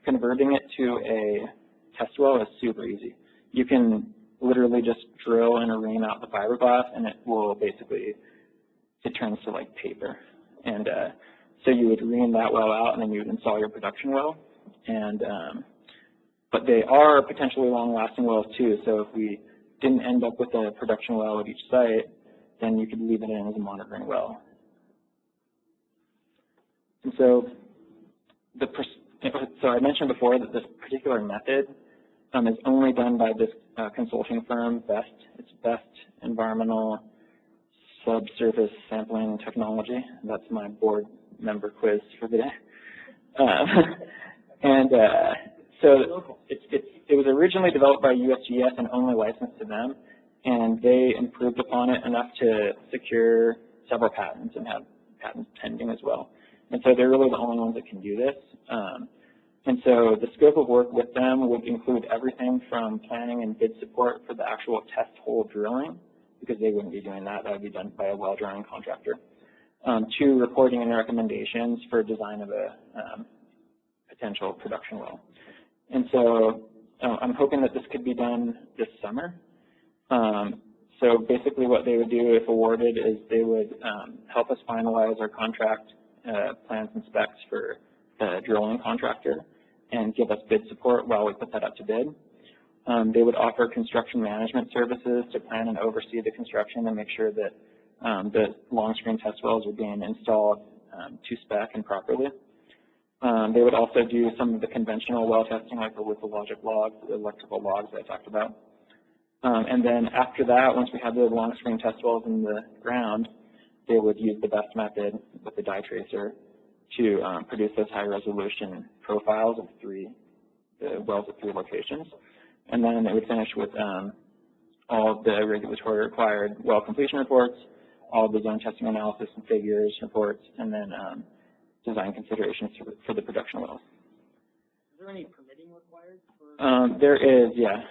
F: converting it to a test well is super easy. You can literally just drill and ream out the fiberglass and it will basically, it turns to like paper. And so you would ream that well out and then you would install your production well. And but they are potentially long-lasting wells too. So if we didn't end up with a production well at each site, then you could leave it in as a monitoring well. And so, so I mentioned before that this particular method is only done by this consulting firm, BEST. It's BEST Environmental Subsurface Sampling Technology. That's my board member quiz for the day. So it was originally developed by USGS and only licensed to them, and they improved upon it enough to secure several patents and have patents pending as well. And so they're really the only ones that can do this. And so the scope of work with them would include everything from planning and bid support for the actual test hole drilling, because they wouldn't be doing that. That would be done by a well drilling contractor, to reporting and recommendations for design of a potential production well. And so I'm hoping that this could be done this summer. So basically what they would do if awarded is they would help us finalize our contract plans and specs for the drilling contractor and give us bid support while we put that up to bid. They would offer construction management services to plan and oversee the construction and make sure that the long screen test wells are being installed to spec and properly. They would also do some of the conventional well testing, like the lithologic logs, the electrical logs that I talked about. And then after that, once we had the long screen test wells in the ground, they would use the BEST method with the dye tracer to produce those high resolution profiles of the wells at 3 locations. And then they would finish with all the regulatory required well completion reports, all the zone testing analysis and figures reports, and then design considerations for the production wells.
B: Is there any permitting required for?
F: There is, yeah,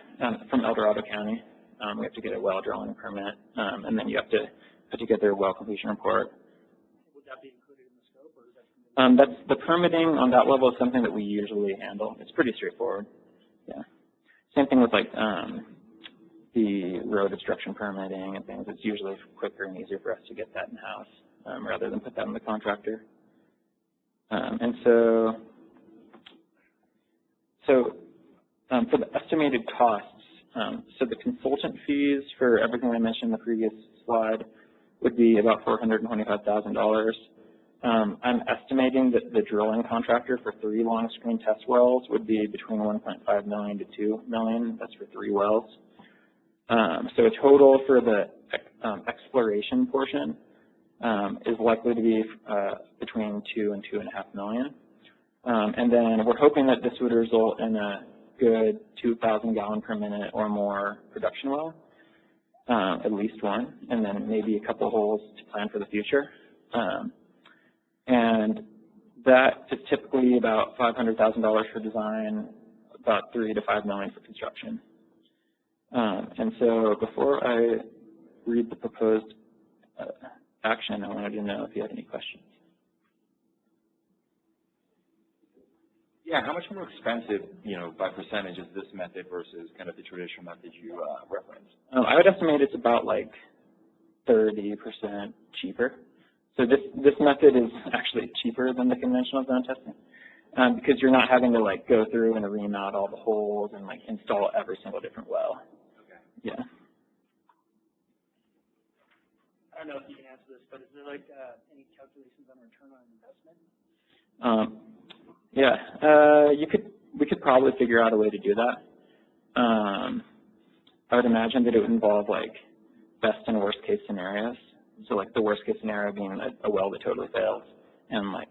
F: from El Dorado County. We have to get a well drilling permit, and then you have to put together a well completion report.
B: Would that be included in the scope, or is that?
F: That's the permitting on that level is something that we usually handle. It's pretty straightforward. Yeah. Same thing with like the road obstruction permitting and things. It's usually quicker and easier for us to get that in house rather than put that on the contractor. And so for the estimated costs, so the consultant fees for everything I mentioned in the previous slide would be about $425,000. I'm estimating that the drilling contractor for 3 long screen test wells would be between $1.5 million to $2 million. That's for 3 wells. So a total for the exploration portion is likely to be between $2 and $2.5 million. And then we're hoping that this would result in a good 2,000 gallon per minute or more production well, at least one, and then maybe a couple holes to plan for the future. And that is typically about $500,000 for design, about $3 to $5 million for construction. And so before I read the proposed action, I wanted to know if you had any questions.
G: Yeah, how much more expensive, by percentage is this method versus kind of the traditional method you referenced?
F: I would estimate it's about like 30% cheaper. So this method is actually cheaper than the conventional zone testing because you're not having to like go through and remount all the holes and like install every single different well.
G: Okay.
F: Yeah.
B: I don't know if you can answer this, but is there like any calculations on return on investment?
F: We could probably figure out a way to do that. I would imagine that it would involve like best and worst case scenarios. So like the worst case scenario being a well that totally fails, and like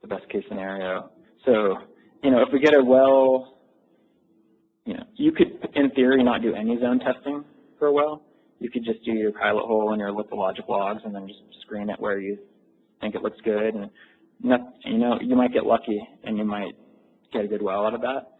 F: the best case scenario. So, if we get a well, you could in theory not do any zone testing for a well. You could just do your pilot hole and your lithologic logs and then just screen it where you think it looks good, and you might get lucky and you might get a good well out of that,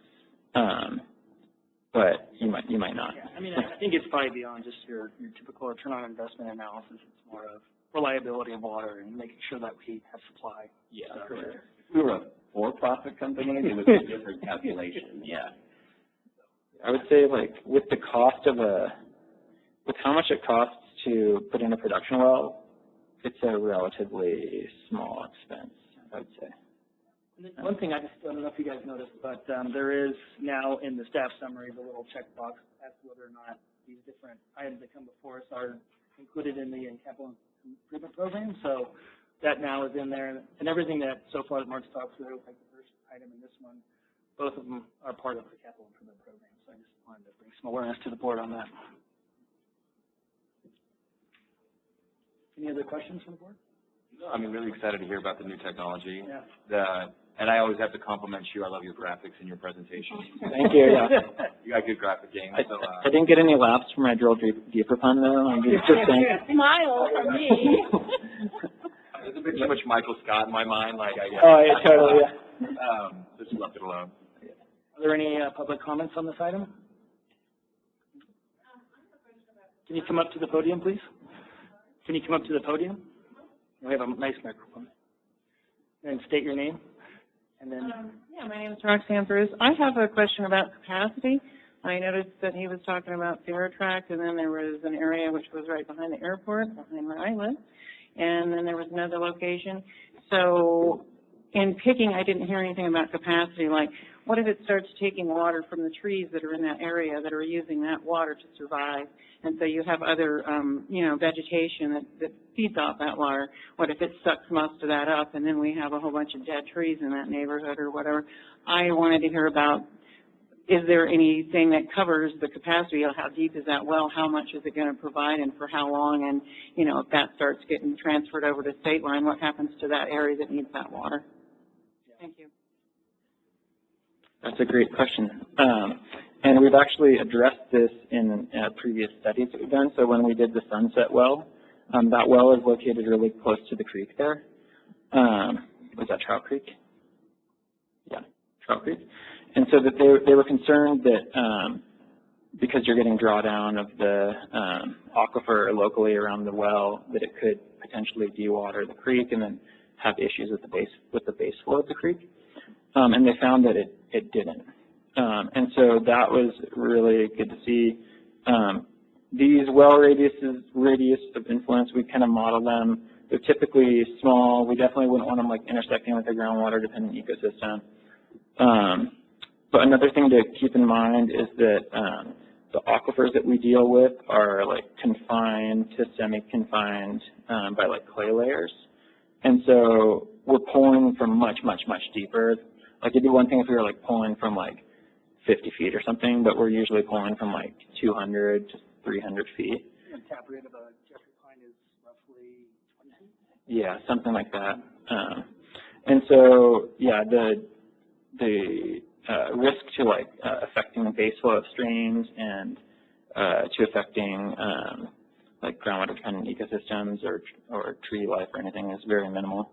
F: but you might not.
B: Yeah, I think it's probably beyond just your typical return on investment analysis. It's more of reliability of water and making sure that we have supply.
D: Yeah, correct. If we were a for-profit company, it would be a different calculation. Yeah.
F: I would say like with how much it costs to put in a production well, it's a relatively small expense, I would say.
B: One thing I don't know if you guys noticed, but there is now in the staff summary the little checkbox as to whether or not these different items that come before us are included in the capital improvement program. So that now is in there, and everything that so far that Mark's talked through, like the first item and this one, both of them are part of the capital improvement program. So I just wanted to bring some awareness to the board on that. Any other questions from the board?
G: No, I'm really excited to hear about the new technology.
B: Yeah.
G: And I always have to compliment you. I love your graphics in your presentation.
F: Thank you. Yeah.
G: You got good graphic games.
F: I didn't get any laughs for my drill deeper pun though. I'm just saying.
A: Smile from me.
G: There's a bit too much Michael Scott in my mind.
F: Oh, yeah, totally. Yeah.
G: Just left it alone.
B: Are there any public comments on this item? Can you come up to the podium, please? Can you come up to the podium? We have a nice microphone. And state your name. And then.
H: Yeah, my name is Roxanne Bruce. I have a question about capacity. I noticed that he was talking about the air track, and then there was an area which was right behind the airport, behind where I live, and then there was another location. So in picking, I didn't hear anything about capacity, like what if it starts taking water from the trees that are in that area that are using that water to survive? And so you have other, vegetation that feeds off that water. What if it sucks most of that up and then we have a whole bunch of dead trees in that neighborhood or whatever? I wanted to hear about, is there anything that covers the capacity? How deep is that well? How much is it going to provide and for how long? And, if that starts getting transferred over to state line, what happens to that area that needs that water? Thank you.
F: That's a great question. And we've actually addressed this in previous studies that we've done. So when we did the Sunset well, that well is located really close to the creek there. Was that Trout Creek? Yeah, Trout Creek. And so that they were concerned that because you're getting drawdown of the aquifer locally around the well, that it could potentially dewater the creek and then have issues with the base flow of the creek. And they found that it didn't. And so that was really good to see. These well radius of influence, we kind of model them. They're typically small. We definitely wouldn't want them like intersecting with the groundwater dependent ecosystem. But another thing to keep in mind is that the aquifers that we deal with are like confined to semi-confined by like clay layers. And so we're pulling from much, much, much deeper. Like it'd be one thing if we were like pulling from like 50 feet or something, but we're usually pulling from like 200 to 300 feet.
B: The tap rate of a Jeffrey Pine is roughly 20 feet?
F: Yeah, something like that. And so, yeah, the risk to like affecting the base flow of streams and to affecting like groundwater dependent ecosystems or tree life or anything is very minimal.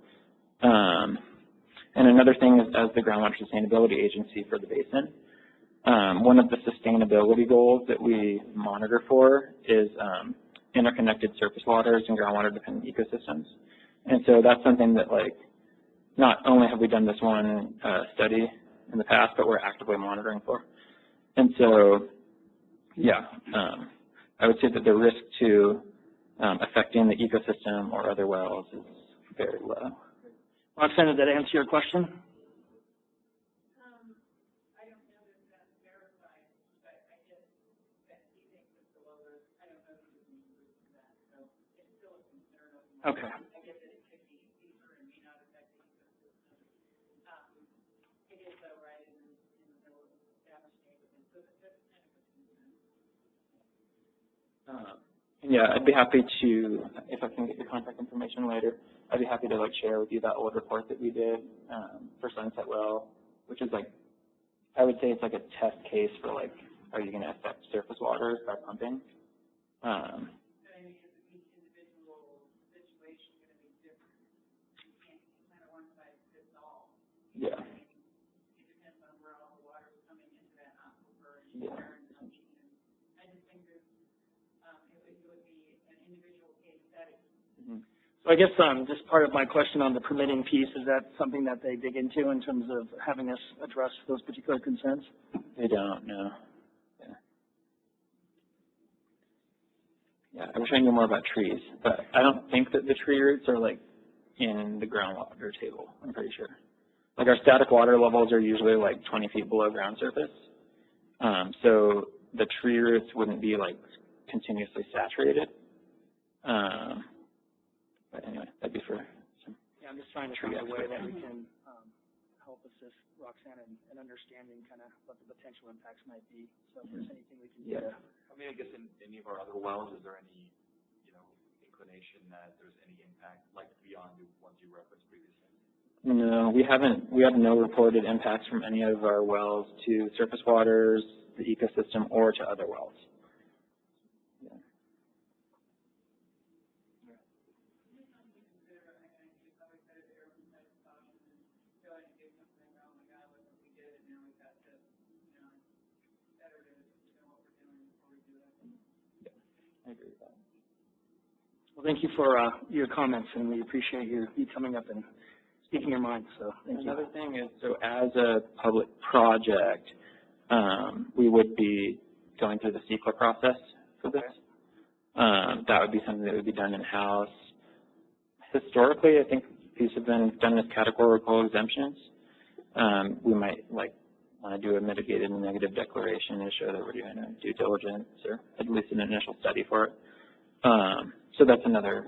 F: And another thing is, as the Groundwater Sustainability Agency for the basin, One of the sustainability goals that we monitor for is interconnected surface waters and groundwater dependent ecosystems. And so that's something that, like, not only have we done this one study in the past, but we're actively monitoring for. And so, yeah, I would say that the risk to affecting the ecosystem or other wells is very low.
B: Roxanne, did that answer your question? Okay.
F: Yeah, I'd be happy to, if I can get your contact information later, I'd be happy to like share with you that old report that we did for Sunset Well, which is like, I would say it's like a test case for like, are you going to affect surface waters by pumping? Yeah. Yeah.
B: So I guess just part of my question on the permitting piece, is that something that they dig into in terms of having us address those particular concerns?
F: They don't, no. Yeah. Yeah, I wish I knew more about trees, but I don't think that the tree roots are like in the groundwater table, I'm pretty sure. Like our static water levels are usually like 20 feet below ground surface. So the tree roots wouldn't be like continuously saturated. But anyway, that'd be for some.
B: Yeah, I'm just trying to find a way that we can help assist Roxanne in understanding kind of what the potential impacts might be. So if there's anything we can do.
G: Yeah. I mean, I guess in any of our other wells, is there any, inclination that there's any impact like beyond the ones you referenced previously?
F: No, we haven't. We have no reported impacts from any of our wells to surface waters, the ecosystem, or to other wells. Yeah. I agree with that.
B: Well, thank you for your comments, and we appreciate you coming up and speaking your mind. So thank you.
F: Another thing is, so as a public project, we would be going through the CEQA process for this. That would be something that would be done in-house. Historically, I think these have been done as categorical exemptions. We might want to do a mitigated negative declaration to show that we're doing a due diligence or at least an initial study for it. So that's another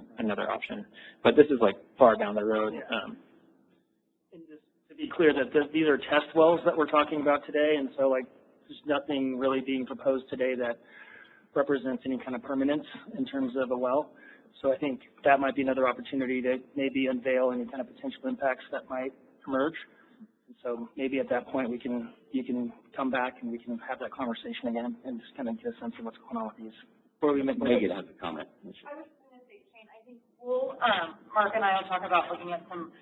F: option. But this is like far down the road.
B: Yeah. And just to be clear, that these are test wells that we're talking about today, and so like there's nothing really being proposed today that represents any kind of permanence in terms of a well. So I think that might be another opportunity to maybe unveil any kind of potential impacts that might emerge. And so maybe at that point you can come back and we can have that conversation again and just kind of get a sense of what's going on with these. Before we make
D: Megan has a comment.
I: I was going to say, Shane, I think we'll, Mark and I will talk about looking at some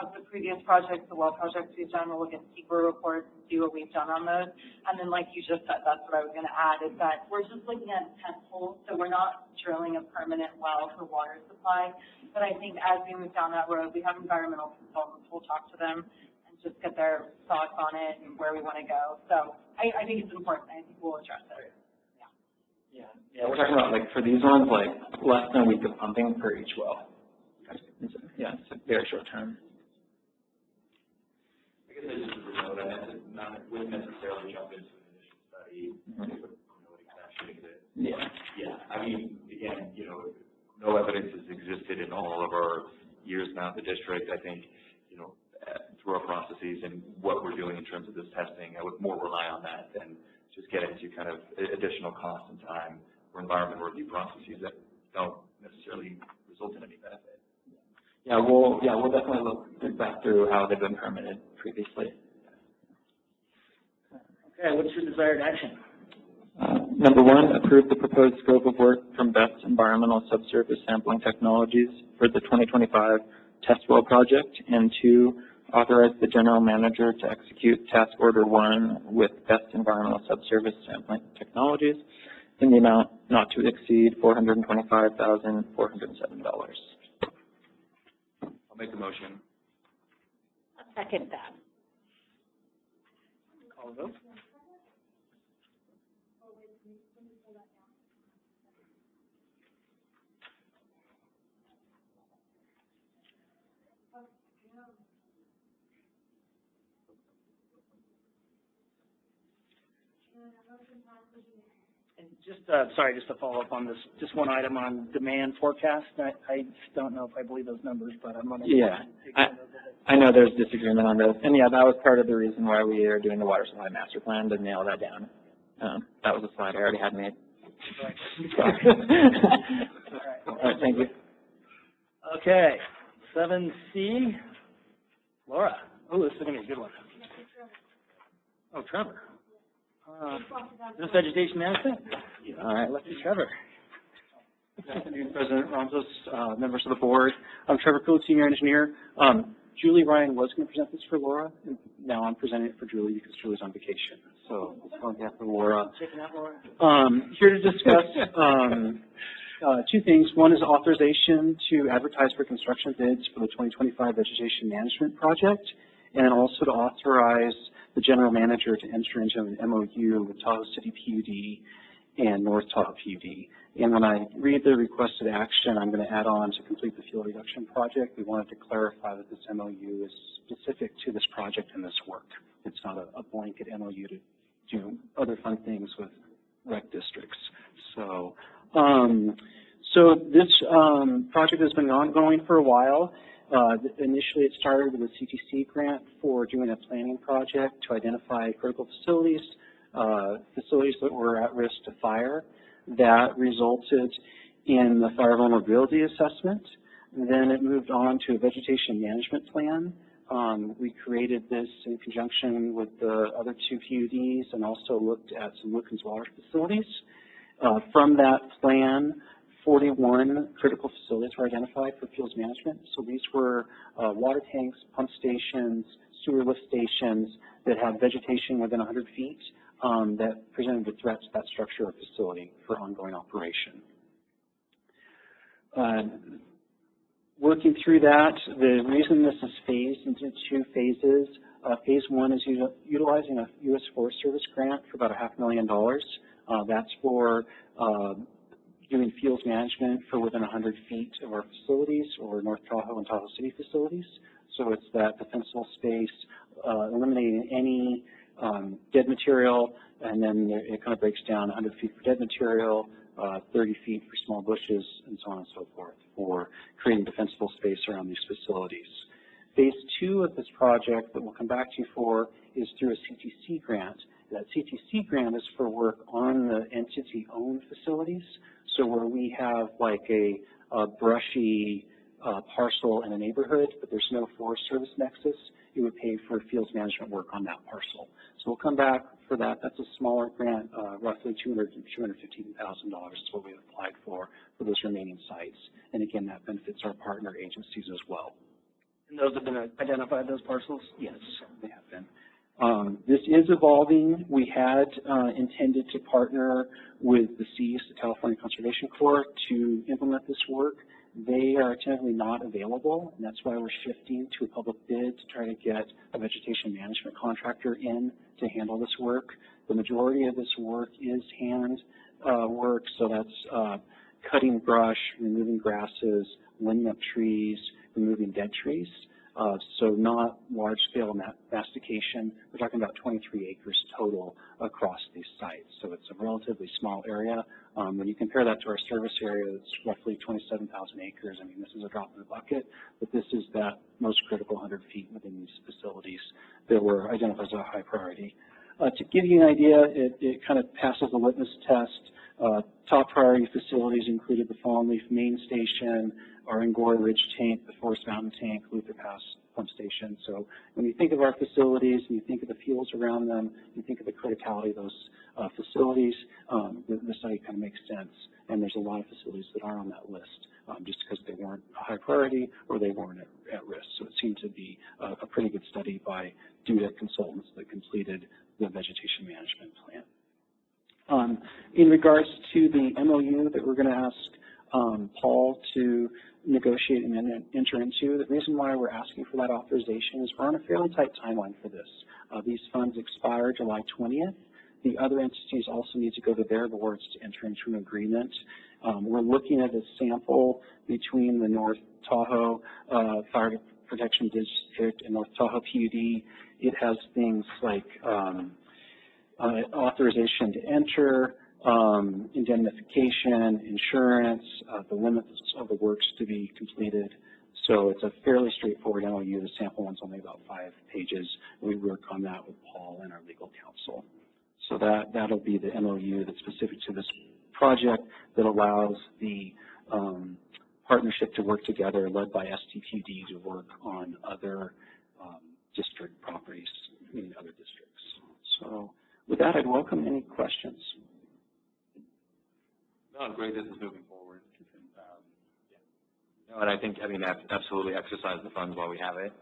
I: of the previous projects, the well projects we've done. We'll look at CEQA reports, see what we've done on those. And then like you just said, that's what I was going to add, is that we're just looking at test holes. So we're not drilling a permanent well for water supply. But I think as we move down that road, we have environmental consultants. We'll talk to them and just get their thoughts on it and where we want to go. So I think it's important. I think we'll address it.
F: Yeah, we're talking about like for these ones, like less than a week of pumping per each well. Yeah, it's a very short term.
G: I guess I just would note, I wouldn't necessarily jump into an initial study, exactly that.
F: Yeah.
G: Yeah, I mean, again, no evidence has existed in all of our years now at the district. I think, through our processes and what we're doing in terms of this testing, I would more rely on that than just get into kind of additional cost and time for environmental review processes that don't necessarily result in any benefit.
F: Yeah, we'll definitely look back through how they've been permitted previously.
B: Okay, what's your desired action?
F: Number one, approve the proposed scope of work from Best Environmental Subsurface Sampling Technologies for the 2025 test well project. And two, Authorize the general manager to execute task order 1 with Best Environmental Subservice Sampling Technologies in the amount not to exceed $425,407.
G: I'll make the motion.
C: I'll second that.
B: Call the vote. And just, sorry, just to follow up on this, just one item on demand forecast. I just don't know if I believe those numbers, but I'm going to.
F: Yeah, I know there's disagreement on those. And yeah, that was part of the reason why we are doing the water supply master plan, to nail that down. That was a slide I already had made. All right, thank you.
B: Okay, 7C, Laura. Oh, this is going to be a good one. Oh, Trevor. This vegetation management? All right, let's see Trevor.
J: Good afternoon, President Ramos, members of the board. I'm Trevor Coates, Senior Engineer. Julie Ryan was going to present this for Laura, and now I'm presenting it for Julie because Julie's on vacation. So it's on behalf of Laura. Here to discuss two things. One is authorization to advertise for construction bids for the 2025 vegetation management project, and also to authorize the general manager to enter into an MOU with Tahoe City PUD and North Tahoe PUD. And when I read the requested action, I'm going to add on to complete the fuel reduction project. We wanted to clarify that this MOU is specific to this project and this work. It's not a blanket MOU to do other fun things with rec districts. So, this project has been ongoing for a while. Initially, it started with a CTC grant for doing a planning project to identify critical facilities, facilities that were at risk to fire. That resulted in the fire vulnerability assessment. Then it moved on to a vegetation management plan. We created this in conjunction with the other two PUDs and also looked at some Wilkins water facilities. From that plan, 41 critical facilities were identified for fuels management. So these were water tanks, pump stations, sewer lift stations that had vegetation within 100 feet that presented a threat to that structure or facility for ongoing operation. Working through that, the reason this is phased into two phases, phase one is utilizing a U.S. Forest Service grant for about $500,000. That's for doing fuels management for within 100 feet of our facilities or North Tahoe and Tahoe City facilities. So it's that defensible space, eliminating any dead material, and then it kind of breaks down 100 feet for dead material, 30 feet for small bushes, and so on and so forth for creating defensible space around these facilities. Phase two of this project that we'll come back to you for is through a CTC grant. That CTC grant is for work on the entity-owned facilities. So where we have like a brushy parcel in a neighborhood, but there's no Forest Service nexus, it would pay for fields management work on that parcel. So we'll come back for that. That's a smaller grant, roughly $215,000 is what we applied for those remaining sites. And again, that benefits our partner agencies as well.
B: And those have been identified, those parcels?
J: Yes, they have been. This is evolving. We had intended to partner with the CEAS, the California Conservation Corps, to implement this work. They are tentatively not available, and that's why we're shifting to a public bid to try to get a vegetation management contractor in to handle this work. The majority of this work is hand work, so that's cutting brush, removing grasses, limbing up trees, removing dead trees. So not large-scale mastication. We're talking about 23 acres total across these sites. So it's a relatively small area. When you compare that to our service area, it's roughly 27,000 acres. I mean, this is a drop in the bucket, but this is that most critical 100 feet within these facilities that were identified as a high priority. To give you an idea, it kind of passes the litmus test. Top priority facilities included the Fallen Leaf Main Station, our Angora Ridge tank, the Forest Mountain tank, Luther Pass pump station. So when you think of our facilities, and you think of the fuels around them, you think of the criticality of those facilities, the study kind of makes sense. And there's a lot of facilities that are on that list just because they weren't a high priority or they weren't at risk. So it seemed to be a pretty good study by DUDA consultants that completed the vegetation management plan. In regards to the MOU that we're going to ask Paul to negotiate and enter into, the reason why we're asking for that authorization is we're on a fairly tight timeline for this. These funds expire July 20th. The other entities also need to go to their boards to enter into an agreement. We're looking at a sample between the North Tahoe Fire Protection District and North Tahoe PUD. It has things like authorization to enter, indemnification, insurance, the limits of the works to be completed. So it's a fairly straightforward MOU. The sample one's only about 5 pages. We work on that with Paul and our legal counsel. So that'll be the MOU that's specific to this project that allows the partnership to work together, led by STPD, to work on other district properties in other districts. So with that, I'd welcome any questions.
G: No, great. This is moving forward. No, and I think, absolutely exercise the funds while we have it.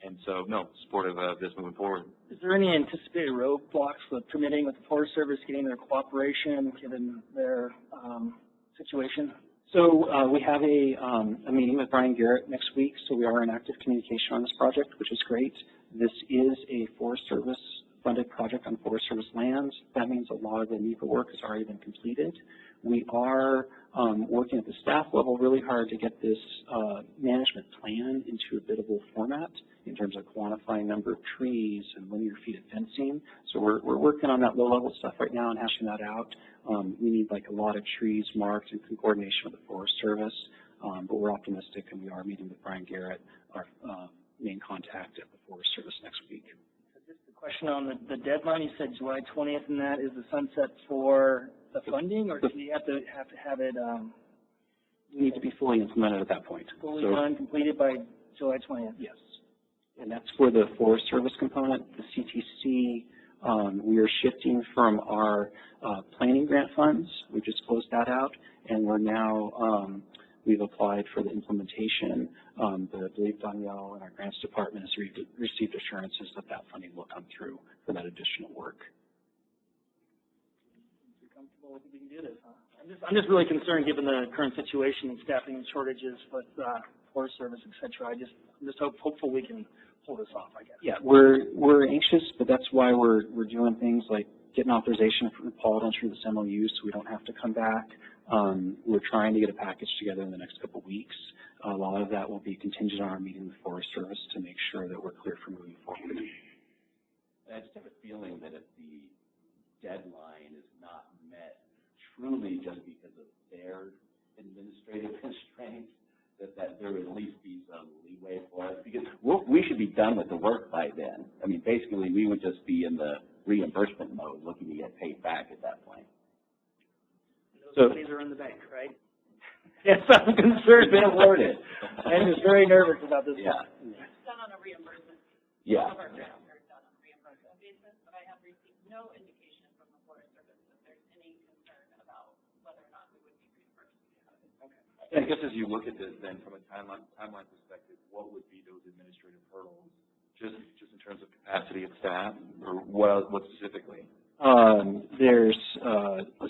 G: And so, no, supportive of this moving forward.
B: Is there any anticipated roadblocks with permitting with the Forest Service, getting their cooperation, given their situation?
J: So we have a meeting with Brian Garrett next week, so we are in active communication on this project, which is great. This is a Forest Service funded project on Forest Service lands. That means a lot of the NEPA work has already been completed. We are working at the staff level really hard to get this management plan into a biddable format in terms of quantifying number of trees and linear feet of fencing. So we're working on that low-level stuff right now and hashing that out. We need like a lot of trees marked in coordination with the Forest Service, but we're optimistic, and we are meeting with Brian Garrett, our main contact at the Forest Service, next week.
B: Just a question on the deadline. You said July 20th, and that is the sunset for the funding, or do we have to have it?
J: We need to be fully implemented at that point.
B: Fully done, completed by July 20th.
J: Yes, and that's for the Forest Service component. The CTC, we are shifting from our planning grant funds. We just closed that out, and we're now we've applied for the implementation. I believe Danielle and our grants department has received assurances that that funding will come through for that additional work.
B: We can do this, huh? I'm just really concerned given the current situation and staffing shortages with Forest Service, et cetera. I'm just hopeful we can pull this off, I guess.
J: Yeah, we're anxious, but that's why we're doing things like getting authorization from Paul to enter this MOU so we don't have to come back. We're trying to get a package together in the next couple of weeks. A lot of that will be contingent on our meeting with Forest Service to make sure that we're clear for moving forward.
D: I just have a feeling that if the deadline is not met truly just because of their administrative constraints, that there would at least be some leeway for us, because we should be done with the work by then. I mean, basically, we would just be in the reimbursement mode, looking to get paid back at that point.
B: Those monies are in the bank, right? Yes, I'm concerned.
D: Been awarded.
B: I'm just very nervous about this.
D: Yeah.
I: It's done on a reimbursement.
D: Yeah.
I: All of our grants are done on a reimbursement basis, but I have received no indication from the Forest Service that there's any concern about whether or not we would be reimbursed.
G: Okay. I guess as you look at this then from a timeline perspective, what would be those administrative hurdles, just in terms of capacity of staff, or what specifically?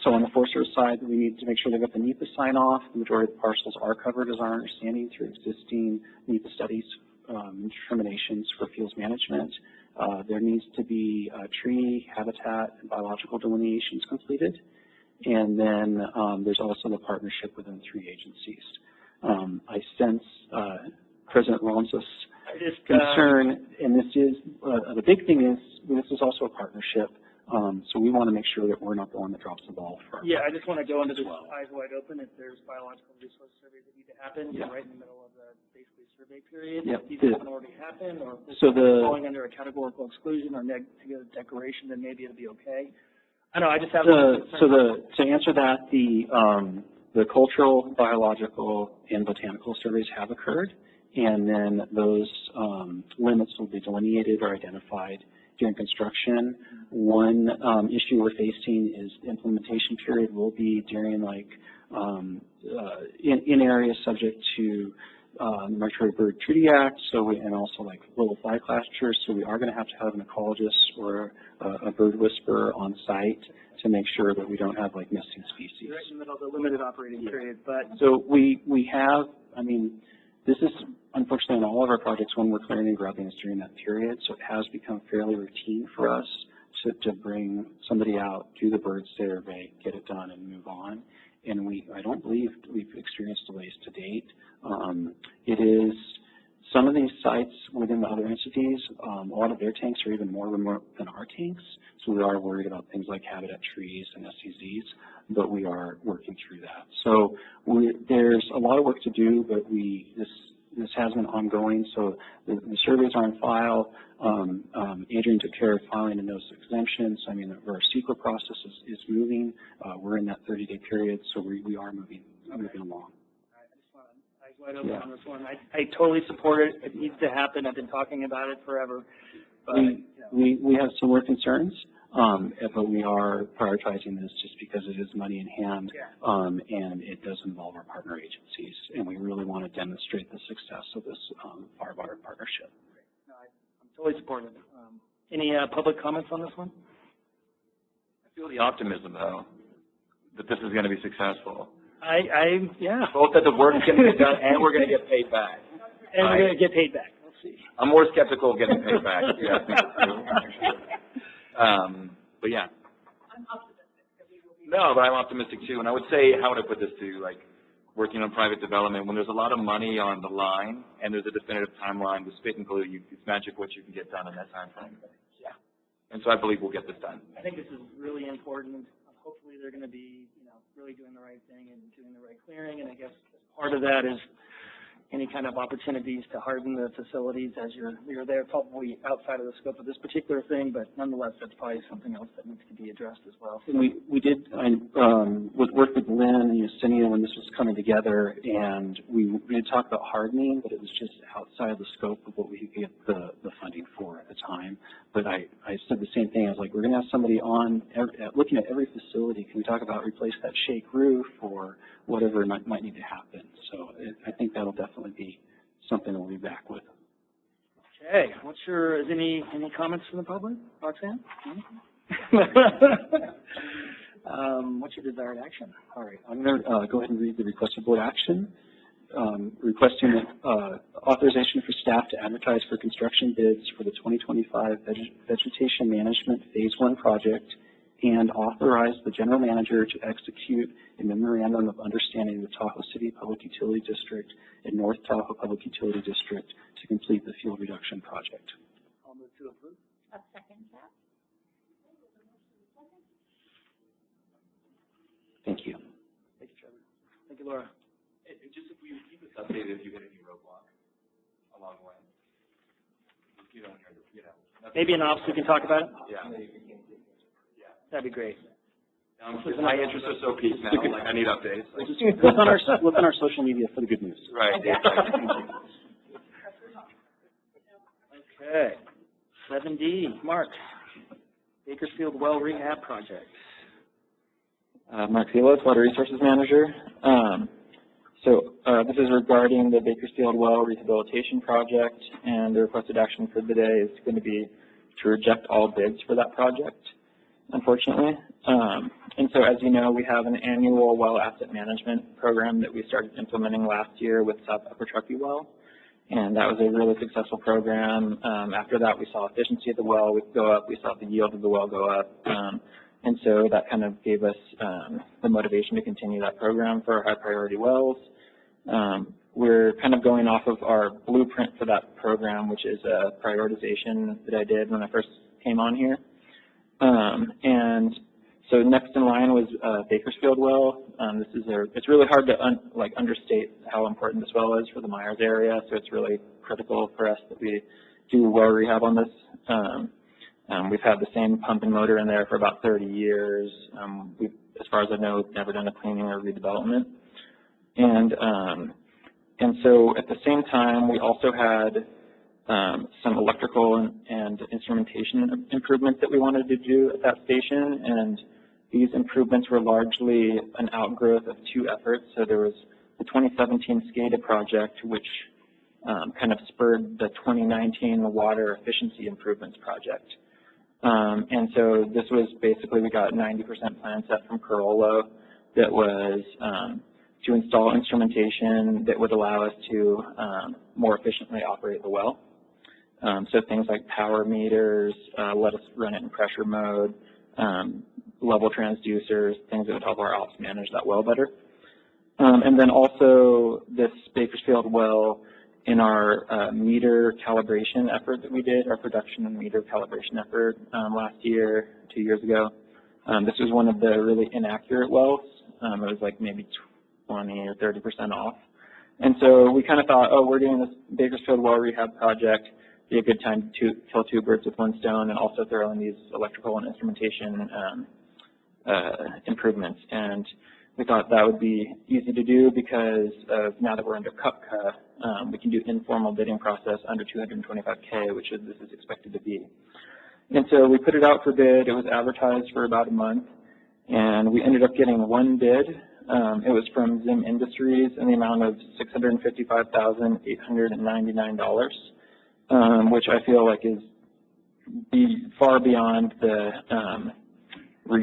J: So on the Forest Service side, we need to make sure they've got the NEPA sign off. The majority of the parcels are covered, as our understanding, through existing NEPA studies, determinations for fuels management. There needs to be tree, habitat, and biological delineations completed. And then there's also the partnership within 3 agencies. I sense President Alonso's concern, and this is, the big thing is, this is also a partnership. So we want to make sure that we're not the one that drops the ball first.
B: Yeah, I just want to go into this eyes wide open. If there's biological resource surveys that need to happen,
J: yeah,
B: right in the middle of the basically survey period,
J: yep,
B: if these haven't already happened, or if
J: so
B: it's falling under a categorical exclusion or negative declaration, then maybe it'll be okay. I know, I just have
J: to answer that, the the cultural, biological, and botanical surveys have occurred, and then those limits will be delineated or identified during construction. One issue we're facing is the implementation period will be during like in areas subject to the Migratory Bird Treaty Act, and also like little fly clusters, so we are going to have an ecologist or a bird whisperer on site to make sure that we don't have like missing species.
B: Right in the middle of the limited operating period, but
J: so we have, I mean, this is unfortunately in all of our projects when we're clearing and grubbing is during that period, so it has become fairly routine for us to bring somebody out, do the bird survey, get it done, and move on. And I don't believe we've experienced delays to date. It is some of these sites within the other entities, a lot of their tanks are even more remote than our tanks, so we are worried about things like habitat trees and SCZs, but we are working through that. So there's a lot of work to do, but this has been ongoing, so the surveys are on file. Adrian took care of filing and those exemptions. I mean, our CEQA process is moving. We're in that 30-day period, so we are moving along.
B: Wide open on this one. I totally support it. It needs to happen. I've been talking about it forever. But,
J: we have similar concerns, but we are prioritizing this just because it is money in hand, and it does involve our partner agencies, and we really want to demonstrate the success of this firewater partnership.
B: No, I'm totally supportive. Any public comments on this one?
G: I feel the optimism, though, that this is going to be successful.
B: Yeah.
G: Both that the work's going to get done and we're going to get paid back.
B: And we're going to get paid back. We'll see.
G: I'm more skeptical of getting paid back. Yeah, but yeah.
I: I'm optimistic that we will be.
G: No, but I'm optimistic too. And I would say, how would I put this to, like, working on private development, when there's a lot of money on the line and there's a definitive timeline to spit and glue, it's magic what you can get done in that time frame. Yeah. And so I believe we'll get this done.
B: I think this is really important. Hopefully they're going to be, really doing the right thing and doing the right clearing. And I guess part of that is any kind of opportunities to harden the facilities as you're there, probably outside of the scope of this particular thing, but nonetheless, that's probably something else that needs to be addressed as well.
J: And we did work with Lynn and Yesenia when this was coming together, and we did talk about hardening, but it was just outside of the scope of what we could get the funding for at the time. But I said the same thing. I was like, we're going to have somebody on looking at every facility. Can we talk about replace that shake roof or whatever might need to happen? So I think that'll definitely be something that we'll be back with.
B: Okay. Is any comments from the public? Roxanne? What's your desired action?
J: All right. I'm going to go ahead and read the requested board action. Requesting authorization for staff to advertise for construction bids for the 2025 Vegetation Management Phase 1 project and authorize the general manager to execute a memorandum of understanding with Tahoe City Public Utility District and North Tahoe Public Utility District to complete the fuel reduction project.
B: I'll move to approve.
C: A second that.
J: Thank you.
B: Thank you, Trevor. Thank you, Laura.
G: Just if we keep us updated if you hit any roadblock along the way.
B: Maybe an ops we can talk about it?
G: Yeah.
B: That'd be great.
G: My interests are so peaked now, like I need updates.
J: Look on our social media for the good news.
G: Right.
B: Okay. 7D, Mark. Bakersfield Well Rehab Project.
F: Mark Zelos, Water Resources Manager. This is regarding the Bakersfield Well Rehabilitation Project, and the requested action for the day is going to be to reject all bids for that project, unfortunately. And so, as you know, we have an annual well asset management program that we started implementing last year with South Upper Truckee Well, and that was a really successful program. After that, we saw efficiency of the well go up, we saw the yield of the well go up, and so that kind of gave us the motivation to continue that program for our high priority wells. We're kind of going off of our blueprint for that program, which is a prioritization that I did when I first came on here. And so next in line was Bakersfield Well. It's really hard to understate how important this well is for the Myers area, so it's really critical for us that we do well rehab on this. We've had the same pump and motor in there for about 30 years. We've, as far as I know, never done a cleaning or redevelopment. And so at the same time, we also had some electrical and instrumentation improvements that we wanted to do at that station, and these improvements were largely an outgrowth of two efforts. So there was the 2017 SCADA project, which kind of spurred the 2019 water efficiency improvements project. And so this was basically, we got 90% plan set from Carollo that was to install instrumentation that would allow us to more efficiently operate the well. So things like power meters, let us run it in pressure mode, level transducers, things that would help our ops manage that well better. And then also this Bakersfield well, in our meter calibration effort that we did, our production and meter calibration effort last year, 2 years ago, this was one of the really inaccurate wells. It was like maybe 20 or 30% off. And so we kind of thought, oh, we're doing this Bakersfield well rehab project, be a good time to kill two birds with one stone and also throw in these electrical and instrumentation improvements. And we thought that would be easy to do because of now that we're under CUPCA, we can do informal bidding process under 225K, which is, this is expected to be. And so we put it out for bid. It was advertised for about a month, and we ended up getting one bid. It was from Zim Industries in the amount of $655,899, which I feel like is far beyond the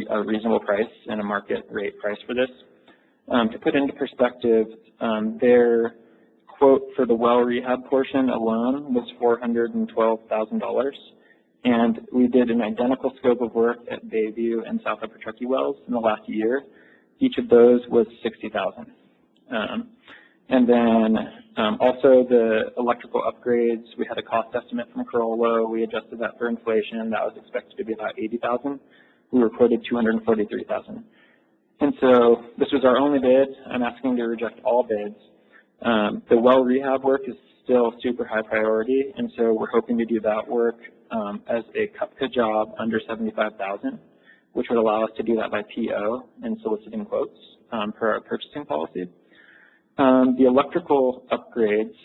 F: a reasonable price and a market rate price for this. To put into perspective, their quote for the well rehab portion alone was $412,000, and we did an identical scope of work at Bayview and South Upper Truckee wells in the last year. Each of those was $60,000. And then also the electrical upgrades, we had a cost estimate from Carollo. We adjusted that for inflation. That was expected to be about $80,000. We were quoted $243,000. And so this was our only bid. I'm asking to reject all bids. The well rehab work is still super high priority, and so we're hoping to do that work as a CUPCA job under $75,000, which would allow us to do that by PO and soliciting quotes per our purchasing policy. The electrical upgrades,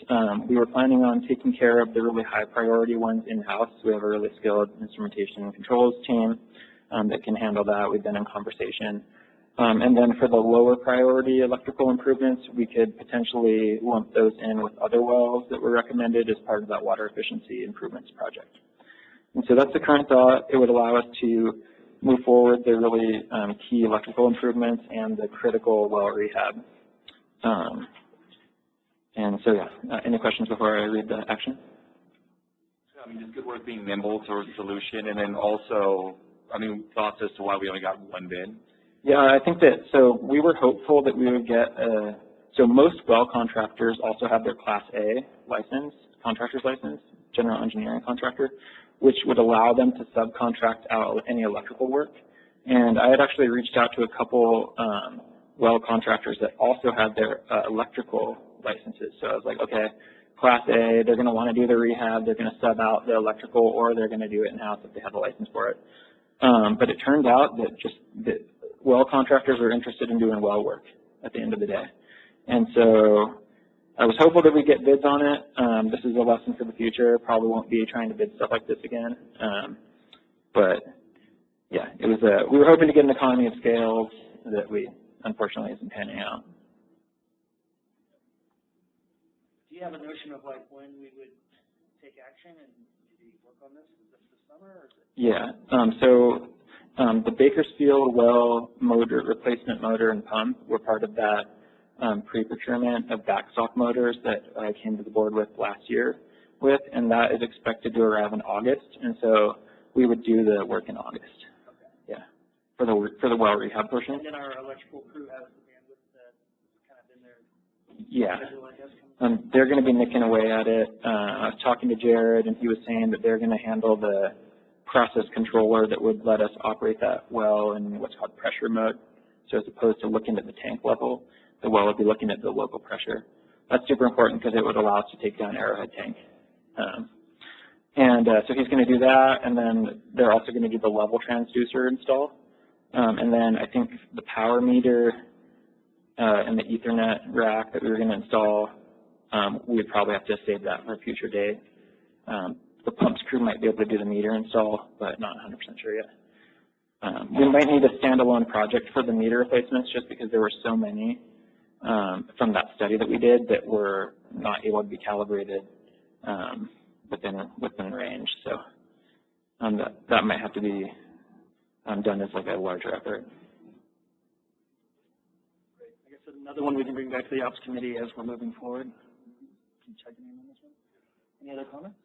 F: we were planning on taking care of the really high priority ones in-house. We have a really skilled instrumentation and controls team that can handle that. We've been in conversation. And then for the lower priority electrical improvements, we could potentially lump those in with other wells that were recommended as part of that water efficiency improvements project. And so that's the current thought. It would allow us to move forward the really key electrical improvements and the critical well rehab. And so, yeah, any questions before I read the action?
G: I mean, it's good work being nimble towards a solution, and then also, I mean, thoughts as to why we only got one bid?
F: Yeah, I think that, so we were hopeful that we would get so most well contractors also have their Class A license, contractor's license, general engineering contractor, which would allow them to subcontract out any electrical work. And I had actually reached out to a couple well contractors that also had their electrical licenses. So I was like, okay, Class A, they're going to want to do the rehab, they're going to sub out the electrical, or they're going to do it in-house if they have a license for it. But it turned out that well contractors were interested in doing well work at the end of the day. And so I was hopeful that we'd get bids on it. This is a lesson for the future. Probably won't be trying to bid stuff like this again. But yeah, it was we were hoping to get an economy of scale that we unfortunately isn't panning out.
B: Do you have a notion of like when we would take action and maybe work on this? Is this the summer or is it?
F: Yeah. The Bakersfield well motor, replacement motor and pump were part of that pre-procurement of backstock motors that I came to the board with last year with, and that is expected to arrive in August, and so we would do the work in August.
B: Okay.
F: Yeah, for the well rehab portion.
B: And then our electrical crew has the bandwidth that kind of in their schedule, I guess.
F: They're going to be nicking away at it. I was talking to Jared, and he was saying that they're going to handle the process controller that would let us operate that well in what's called pressure mode. So as opposed to looking at the tank level, the well would be looking at the local pressure. That's super important because it would allow us to take down Arrowhead tank. So he's going to do that, and then they're also going to do the level transducer install. And then I think the power meter, and the Ethernet rack that we were going to install, we would probably have to save that for a future day. The pumps crew might be able to do the meter install, but not 100% sure yet. We might need a standalone project for the meter replacements just because there were so many from that study that we did that were not able to be calibrated within range. So that might have to be done as like a larger effort.
B: Great. I guess another one we can bring back to the ops committee as we're moving forward. Can you check in on this one? Any other comments?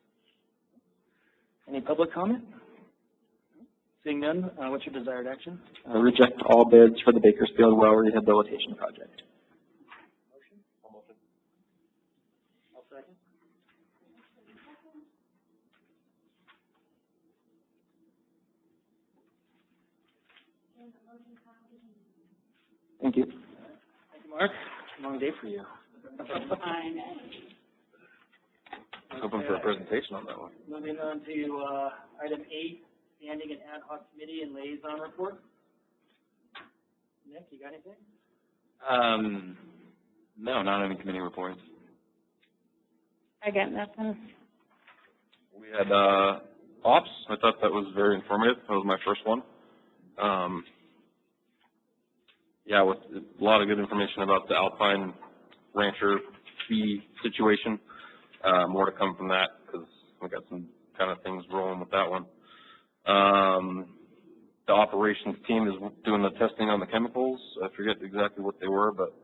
B: Any public comment? Seeing none, what's your desired action?
F: Reject all bids for the Bakersfield well rehabilitation project.
B: Motion? I'll motion. I'll second.
F: Thank you.
B: Thank you, Mark. Long day for you.
K: I was hoping for a presentation on that one.
B: Moving on to item 8, standing and ad hoc committee and liaison report. Nick, you got anything?
G: No, not any committee reports.
H: I got nothing.
K: We had ops. I thought that was very informative. That was my first one. Yeah, with a lot of good information about the Alpine Rancher fee situation. More to come from that because we got some kind of things rolling with that one. The operations team is doing the testing on the chemicals. I forget exactly what they were, but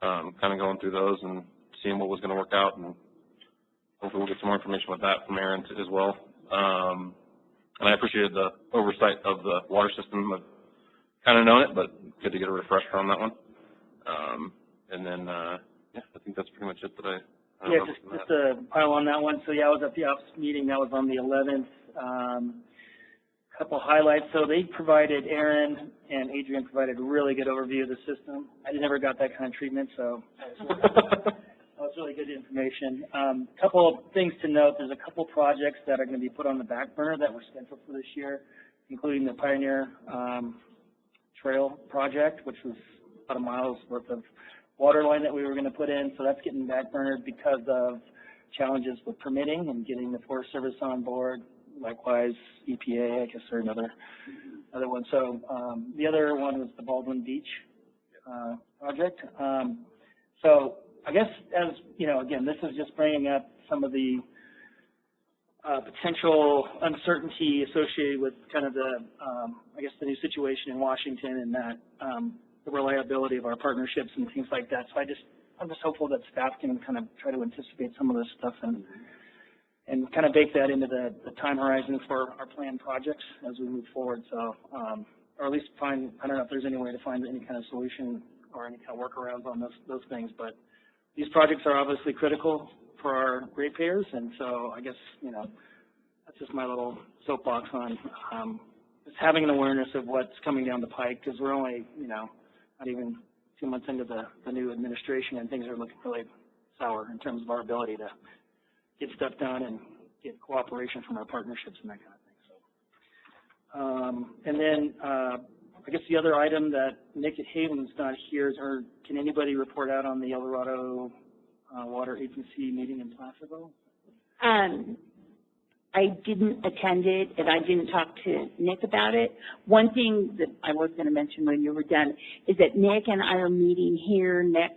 K: kind of going through those and seeing what was going to work out, and hopefully we'll get some more information about that from Aaron as well. And I appreciated the oversight of the water system. I've kind of known it, but good to get a refresher on that one. And then, yeah, I think that's pretty much it that I
B: yeah, just to pile on that one. So yeah, I was at the ops meeting. That was on the 11th. Couple highlights. So they provided, Aaron and Adrian provided a really good overview of the system. I never got that kind of treatment, so that was really good information. Couple of things to note. There's a couple projects that are going to be put on the back burner that were scheduled for this year, including the Pioneer Trail project, which was about a mile's worth of water line that we were going to put in. So that's getting back burnered because of challenges with permitting and getting the Forest Service on board. Likewise, EPA, I guess, or another one. So the other one was the Baldwin Beach project. So I guess, as you know, again, this is just bringing up some of the potential uncertainty associated with kind of the, I guess, the new situation in Washington and that the reliability of our partnerships and things like that. So I'm just hopeful that staff can kind of try to anticipate some of this stuff and kind of bake that into the time horizon for our planned projects as we move forward. So, or at least find, I don't know if there's any way to find any kind of solution or any kind of workarounds on those things, but these projects are obviously critical for our ratepayers, and so I guess, you know, that's just my little soapbox on just having an awareness of what's coming down the pike, because we're only, you know, not even 2 months into the new administration, and things are looking really sour in terms of our ability to get stuff done and get cooperation from our partnerships and that kind of thing. So, and then I guess the other item that Nick at Haven's not here is, or can anybody report out on the El Dorado Water Agency meeting in Placerville?
L: I didn't attend it, and I didn't talk to Nick about it. One thing that I was going to mention when you were done is that Nick and I are meeting here next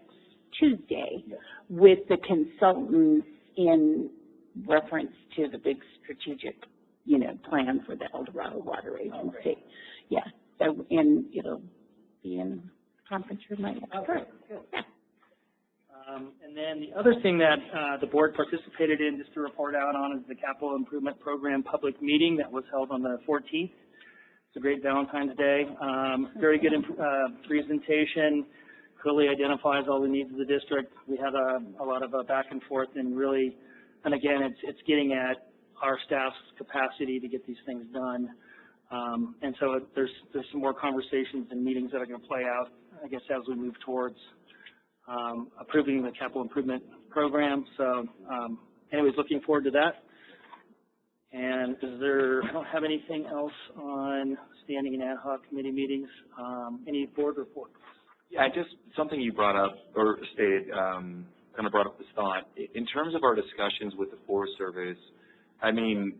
L: Tuesday with the consultants in reference to the big strategic, you know, plan for the El Dorado Water Agency. Yeah, so, and it'll be in conference room right now.
B: Okay, good. Yeah. And then the other thing that the board participated in, just to report out on, is the Capital Improvement Program public meeting that was held on the 14th. It's a great Valentine's Day. Very good presentation. Clearly identifies all the needs of the district. We had a lot of back and forth, and really, and again, it's getting at our staff's capacity to get these things done. And so there's some more conversations and meetings that are going to play out, I guess, as we move towards approving the capital improvement program. So anyways, looking forward to that. And I don't have anything else on standing and ad hoc committee meetings. Any board reports?
G: Yeah, just something you brought up or stated, kind of brought up this thought. In terms of our discussions with the Forest Service, I mean,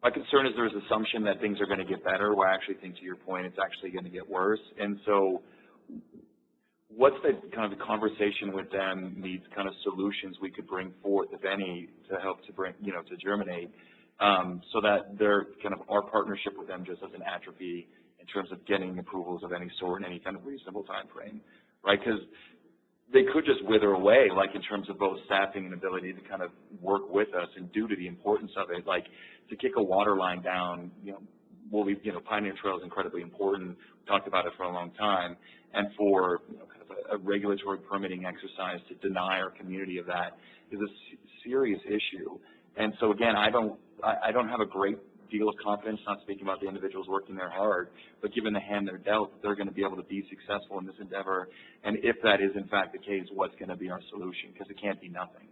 G: my concern is there's assumption that things are going to get better, where I actually think, to your point, it's actually going to get worse. And so what's the kind of the conversation with them needs kind of solutions we could bring forth, if any, to help to bring, to germinate, so that they're kind of our partnership with them just doesn't atrophy in terms of getting approvals of any sort in any kind of reasonable time frame, right? Because they could just wither away, like in terms of both staffing and ability to kind of work with us, and due to the importance of it, like to kick a water line down, Pioneer Trail is incredibly important. We talked about it for a long time, and for kind of a regulatory permitting exercise to deny our community of that is a serious issue. And so again, I don't have a great deal of confidence, not speaking about the individuals working there hard, but given the hand they're dealt, they're going to be able to be successful in this endeavor. And if that is in fact the case, what's going to be our solution? Because it can't be nothing,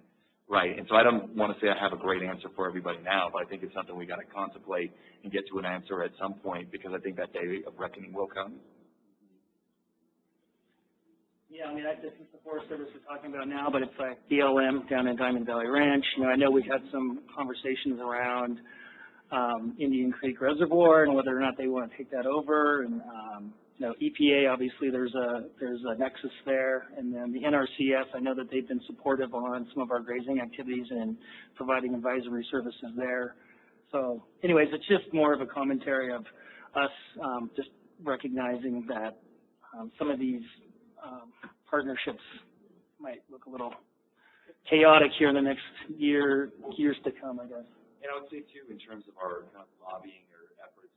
G: right? And so I don't want to say I have a great answer for everybody now, but I think it's something we got to contemplate and get to an answer at some point, because I think that day of reckoning will come.
B: Yeah, I mean, this is the Forest Service we're talking about now, but it's like BLM down in Diamond Valley Ranch. I know we've had some conversations around Indian Creek Reservoir and whether or not they want to take that over. And EPA, obviously, there's a nexus there, and then the NRCS. I know that they've been supportive on some of our grazing activities and providing advisory services there. So, anyways, it's just more of a commentary of us just recognizing that some of these partnerships might look a little chaotic here in the next years to come, I guess.
G: And I would say too, in terms of our kind of lobbying or efforts,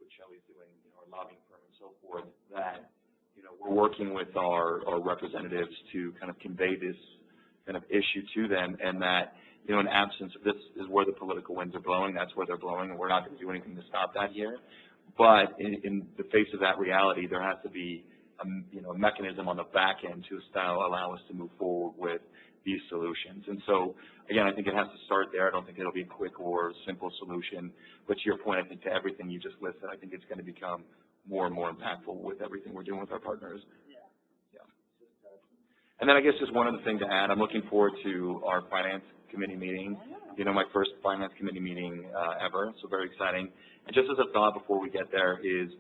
G: what Shelley's doing, our lobbying firm and so forth, that we're working with our representatives to kind of convey this kind of issue to them, and that in absence of this is where the political winds are blowing. That's where they're blowing, and we're not going to do anything to stop that here. But in the face of that reality, there has to be a mechanism on the back end to allow us to move forward with these solutions. And so, again, I think it has to start there. I don't think it'll be a quick or simple solution. But to your point, I think to everything you just listed, I think it's going to become more and more impactful with everything we're doing with our partners. Yeah. And then I guess just one other thing to add, I'm looking forward to our finance committee meeting. My first finance committee meeting ever, so very exciting. And just as a thought before we get there is,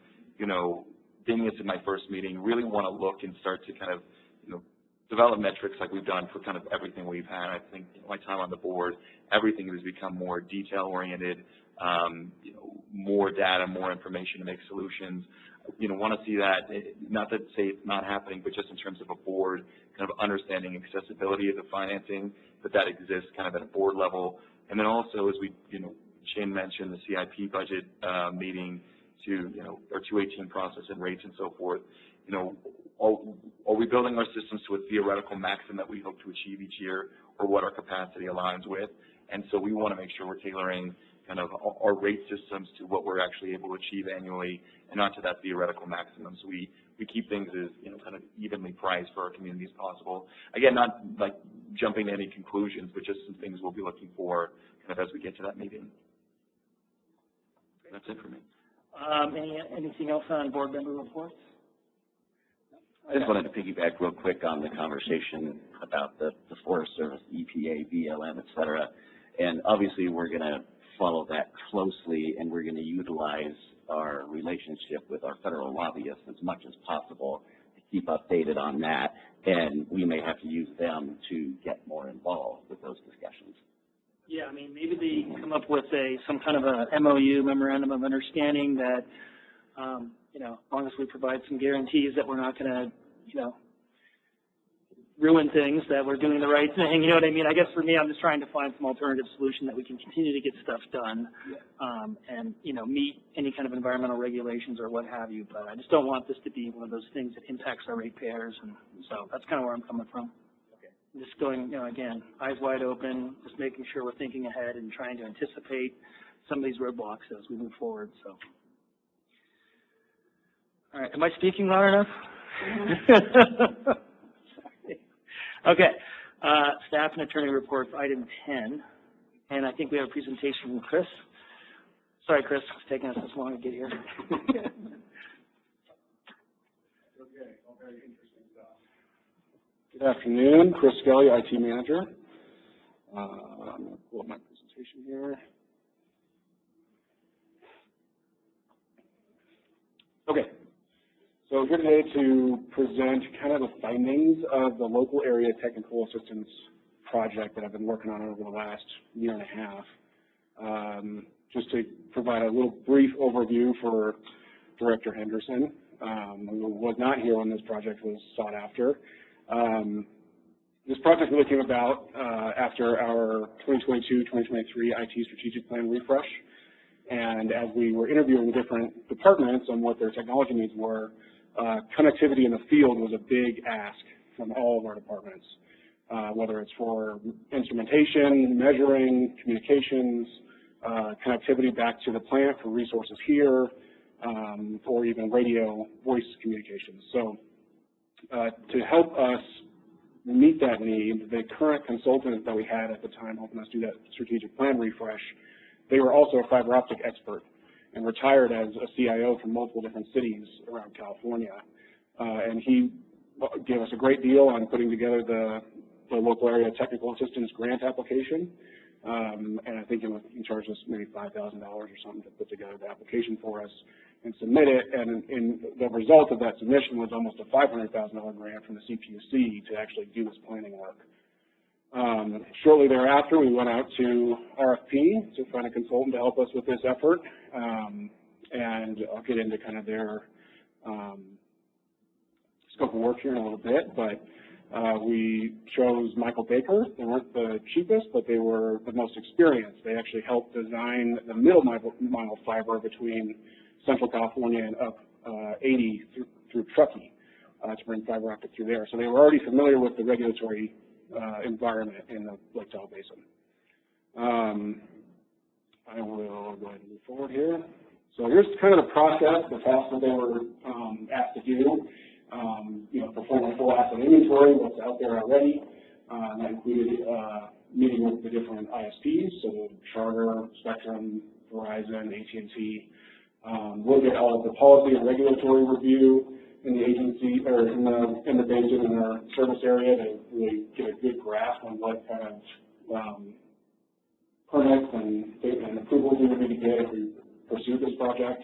G: being this in my first meeting, really want to look and start to kind of, develop metrics like we've done for kind of everything we've had. I think my time on the board, everything has become more detail-oriented, more data, more information to make solutions. Want to see that, not to say it's not happening, but just in terms of a board kind of understanding accessibility of the financing, that exists kind of at a board level. And then also, as we, Shane mentioned, the CIP budget meeting to, our 218 process and rates and so forth, are we building our systems to a theoretical maximum that we hope to achieve each year, or what our capacity aligns with? And so we want to make sure we're tailoring kind of our rate systems to what we're actually able to achieve annually, and not to that theoretical maximum. So we keep things as, kind of evenly priced for our community as possible. Again, not like jumping to any conclusions, but just some things we'll be looking for kind of as we get to that meeting. That's it for me.
B: Anything else on board member reports?
D: I just wanted to piggyback real quick on the conversation about the Forest Service, EPA, BLM, et cetera. And obviously we're going to follow that closely, and we're going to utilize our relationship with our federal lobbyists as much as possible to keep updated on that. And we may have to use them to get more involved with those discussions.
B: Yeah, I mean, maybe they come up with some kind of a MOU, memorandum of understanding, that, as long as we provide some guarantees that we're not going to, ruin things, that we're doing the right thing. You know what I mean? I guess for me, I'm just trying to find some alternative solution that we can continue to get stuff done, and, meet any kind of environmental regulations or what have you. But I just don't want this to be one of those things that impacts our ratepayers. And so that's kind of where I'm coming from. Just going, again, eyes wide open, just making sure we're thinking ahead and trying to anticipate some of these roadblocks as we move forward. So, all right, am I speaking loud enough? Okay, staff and attorney reports, item 10, and I think we have a presentation from Chris. Sorry, Chris, it's taking us this long to get here.
M: Okay, all very interesting stuff. Good afternoon, Chris Skelly, IT Manager. I'm going to pull up my presentation here. Okay, so here today to present kind of the findings of the local area technical assistance project that I've been working on over the last year and a half. Just to provide a little brief overview for Director Henderson, who was not here when this project was sought after. This project really came about after our 2022-2023 IT strategic plan refresh. And as we were interviewing different departments on what their technology needs were, connectivity in the field was a big ask from all of our departments, whether it's for instrumentation, measuring, communications, connectivity back to the plant for resources here, or even radio voice communications. So to help us meet that need, the current consultant that we had at the time helping us do that strategic plan refresh, they were also a fiber optic expert and retired as a CIO from multiple different cities around California. And he gave us a great deal on putting together the local area technical assistance grant application. And I think he charged us maybe $5,000 or something to put together the application for us and submit it. And in the result of that submission was almost a $500,000 grant from the CPUC to actually do this planning work. Shortly thereafter, we went out to RFP to find a consultant to help us with this effort. And I'll get into kind of their scope of work here in a little bit, but we chose Michael Baker. They weren't the cheapest, but they were the most experienced. They actually helped design the middle mile fiber between Central California and up 80 through Truckee to bring fiber optic through there. So they were already familiar with the regulatory environment in the Lake Tahoe Basin. I will go ahead and move forward here. So here's kind of the process, the tasks that they were asked to do. Perform a full asset inventory, what's out there already. That included meeting with the different ISPs, so Charter, Spectrum, Verizon, AT&T. Look at all of the policy and regulatory review in the agency or in the basin in our service area to really get a good grasp on what kind of permits and approvals we would need to get if we pursue this project.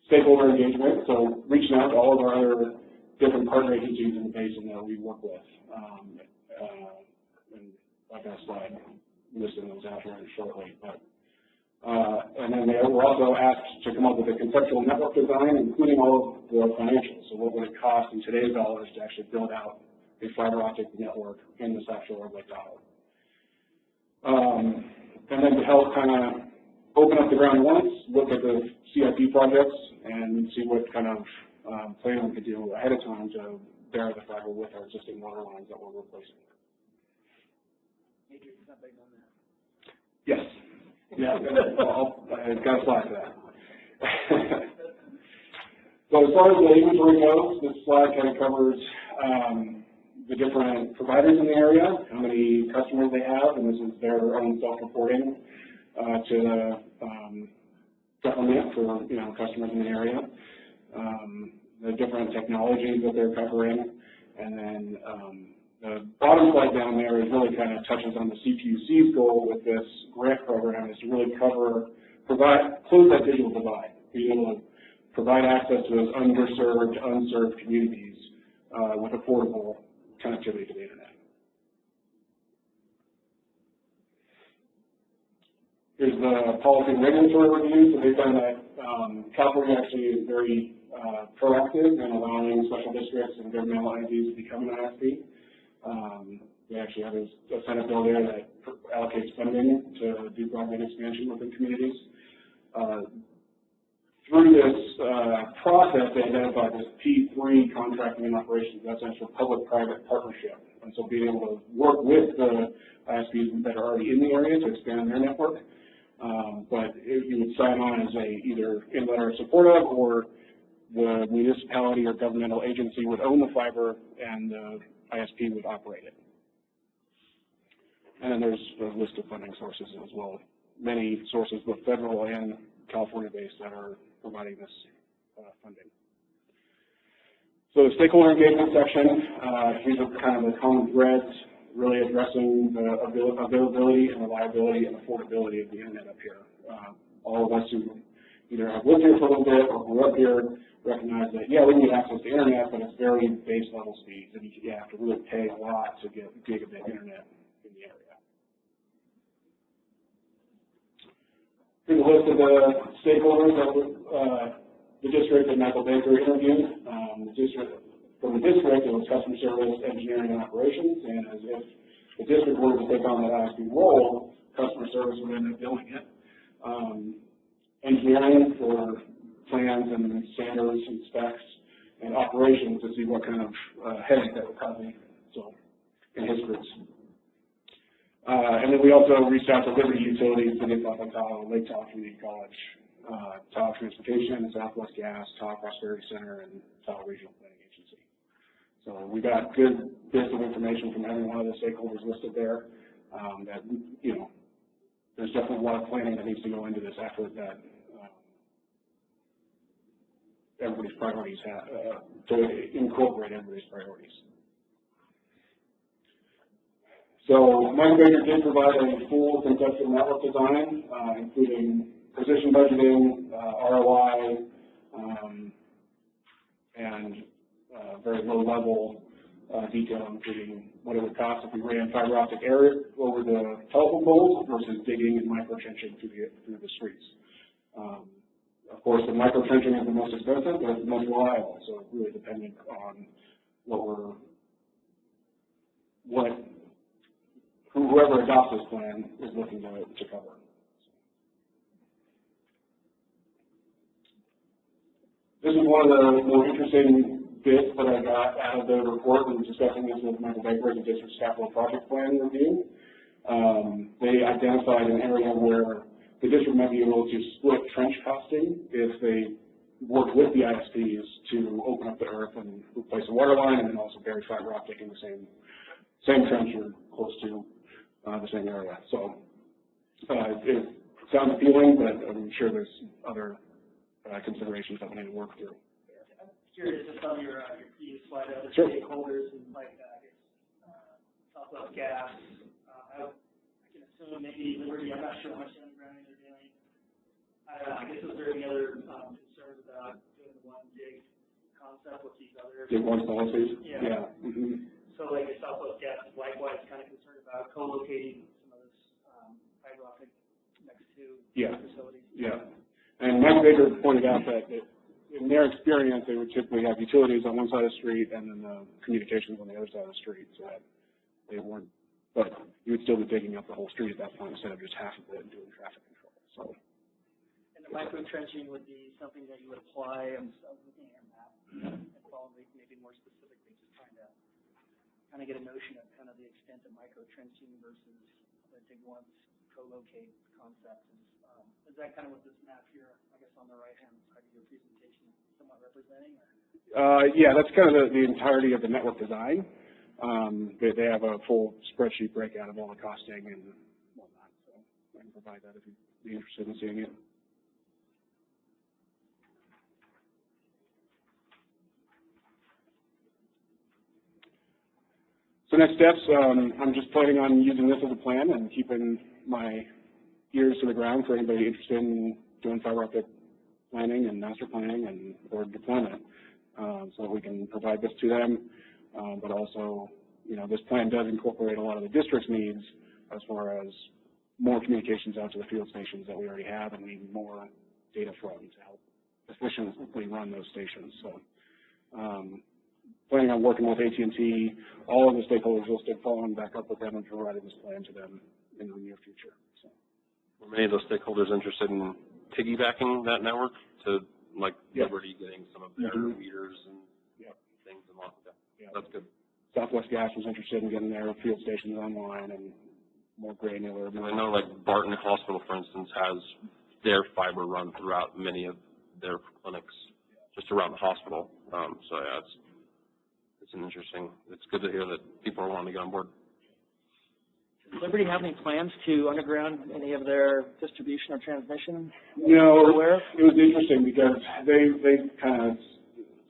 M: Stakeholder engagement, so reaching out to all of our other different partner agencies in the basin that we work with. And I've got a slide listing those out here shortly. But, and then they were also asked to come up with a conceptual network design, including all of the financials. So what would it cost in today's dollars to actually build out a fiber optic network in the South Shore of Lake Tahoe? And then to help kind of open up the ground once, look at the CIP projects, and see what kind of plan we could do ahead of time to bury the fiber with our existing water lines that we're replacing. Yes. Yeah, I've got a slide for that. So as far as the inventory goes, this slide kind of covers the different providers in the area, how many customers they have, and this is their own self-reporting to the government for customers in the area. The different technologies that they're covering, and then the bottom slide down there is really kind of touches on the CPUC's goal with this grant program, is to really close that digital divide, be able to provide access to those underserved, unserved communities with affordable connectivity to the internet. Here's the policy and regulatory review. So they've done that. California actually is very proactive in allowing special districts and governmental entities to become an ISP. We actually have a Senate bill there that allocates funding to do broadband expansion within communities. Through this process, they identified this P3 contracting and operations. That's actually a public-private partnership. And so being able to work with the ISPs that are already in the area to expand their network. But you would sign on as either in letter of support of, or the municipality or governmental agency would own the fiber and the ISP would operate it. And then there's a list of funding sources as well. Many sources, both federal and California-based, that are providing this funding. So the stakeholder engagement section, these are kind of the common threads, really addressing the availability and reliability and affordability of the internet up here. All of us who either have lived here for a little bit or grew up here recognize that, yeah, we need access to internet, but it's very base level speeds, and you have to really pay a lot to get gigabit internet in the area. Here's a list of the stakeholders that the district and Michael Baker interviewed. From the district, it was customer service, engineering, and operations, and as if the district were to take on that ISP role, customer service would end up doing it. Engineering for plans and standards and specs, and operations to see what kind of headache that would cause me, so, in his groups. And then we also reached out to Liberty Utilities, City of Tahoe, Lake Tahoe Community College, Tahoe Transportation, Southwest Gas, Tahoe Prosperity Center, and Tahoe Regional Planning Agency. So we got good bits of information from every one of the stakeholders listed there. That, you know, there's definitely a lot of planning that needs to go into this effort that everybody's priorities have, to incorporate everybody's priorities. So Michael Baker did provide a full conceptual network design, including precision budgeting, ROI, and very low-level detail, including what it would cost if we ran fiber optic area over the telephone poles versus digging and micro-trenching through the streets. Of course, the micro-trenching is the most expensive, but it's the most reliable, so it's really dependent on whoever adopts this plan is looking to cover. This is one of the more interesting bits that I got out of the report when discussing this with Michael Baker in the district's capital project plan review. They identified an area where the district might be able to split trench costing if they work with the ISPs to open up the earth and replace a water line, and then also bury fiber optic in the same trench or close to the same area. So it sounds appealing, but I'm sure there's other considerations that we need to work through.
B: I'm curious, just on your previous slide, other
M: sure.
B: stakeholders and like Southwest Gas. I can assume maybe Liberty. I'm not sure how much undergrounding they're doing. I guess is there any other concerns about doing the one gig concept with these other?
M: Gig one policies.
B: Yeah.
M: Mm-hmm.
B: So like Southwest Gas is likewise kind of concerned about co-locating some of this fiber optic next to facilities. Yeah.
M: And Mike Baker pointed out that in their experience, they would typically have utilities on one side of the street and then communications on the other side of the street, so that they weren't. But you would still be digging up the whole street at that point instead of just half of it and doing traffic control. So.
B: And the micro trenching would be something that you would apply. I'm looking at that and probably maybe more specifically, just trying to kind of get a notion of kind of the extent of micro trenching versus the big ones co-locate concept. Is that kind of what this map here, I guess, on the right-hand side of your presentation is somewhat representing?
M: Yeah, that's kind of the entirety of the network design. They have a full spreadsheet breakout of all the costing and whatnot, so I can provide that if you'd be interested in seeing it. So next steps, I'm just planning on using this as a plan and keeping my ears to the ground for anybody interested in doing fiber optic planning and master planning and or deployment, so that we can provide this to them. But also, you know, this plan does incorporate a lot of the district's needs as far as more communications out to the field stations that we already have and need more data from to help efficiently run those stations. So planning on working with AT&T, all of the stakeholders listed, following back up with them and providing this plan to them in the near future. So.
K: Were many of those stakeholders interested in piggybacking that network to, like, Liberty getting some of their meters and things and all that? Yeah, that's good.
M: Southwest Gas was interested in getting their field stations online and more granular.
K: I know, like, Barton Hospital, for instance, has their fiber run throughout many of their clinics just around the hospital. So, yeah, it's an interesting, it's good to hear that people are wanting to get on board.
B: Does Liberty have any plans to underground any of their distribution or transmission?
M: No, it was interesting because they kind of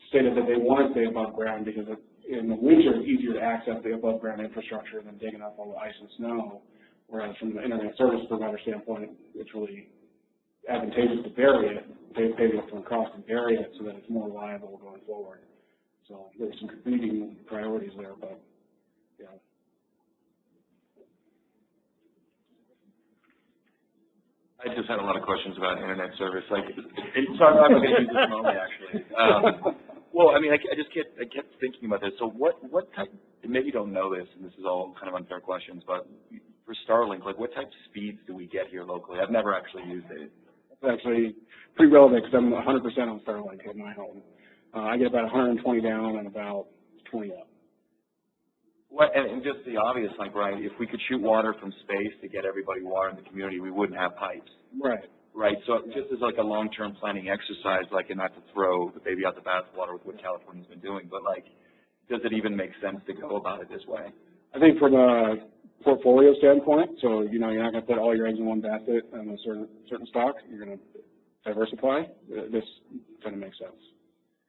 M: stated that they want to stay above ground because in the winter it's easier to access the above ground infrastructure than digging up all the ice and snow. Whereas from the internet service provider standpoint, it's really advantageous to bury it, pay the upfront cost and bury it so that it's more reliable going forward. So there's some competing priorities there, but yeah.
G: I just had a lot of questions about internet service. Like, so I'm going to use this moment actually. Well, I mean, I kept thinking about this. So what type? Maybe you don't know this, and this is all kind of unfair questions, but for Starlink, like, what type of speeds do we get here locally? I've never actually used it.
M: It's actually pretty relevant because I'm 100% on Starlink at my home. I get about 120 down and about 20 up.
G: What, and just the obvious, like, right, if we could shoot water from space to get everybody water in the community, we wouldn't have pipes.
M: Right.
G: Right, so just as like a long-term planning exercise, like, and not to throw the baby out the bathwater with what California's been doing, but like, does it even make sense to go about it this way?
M: I think from a portfolio standpoint, so, you know, you're not going to put all your eggs in one basket on a certain stock. You're going to diversify. This kind of makes sense.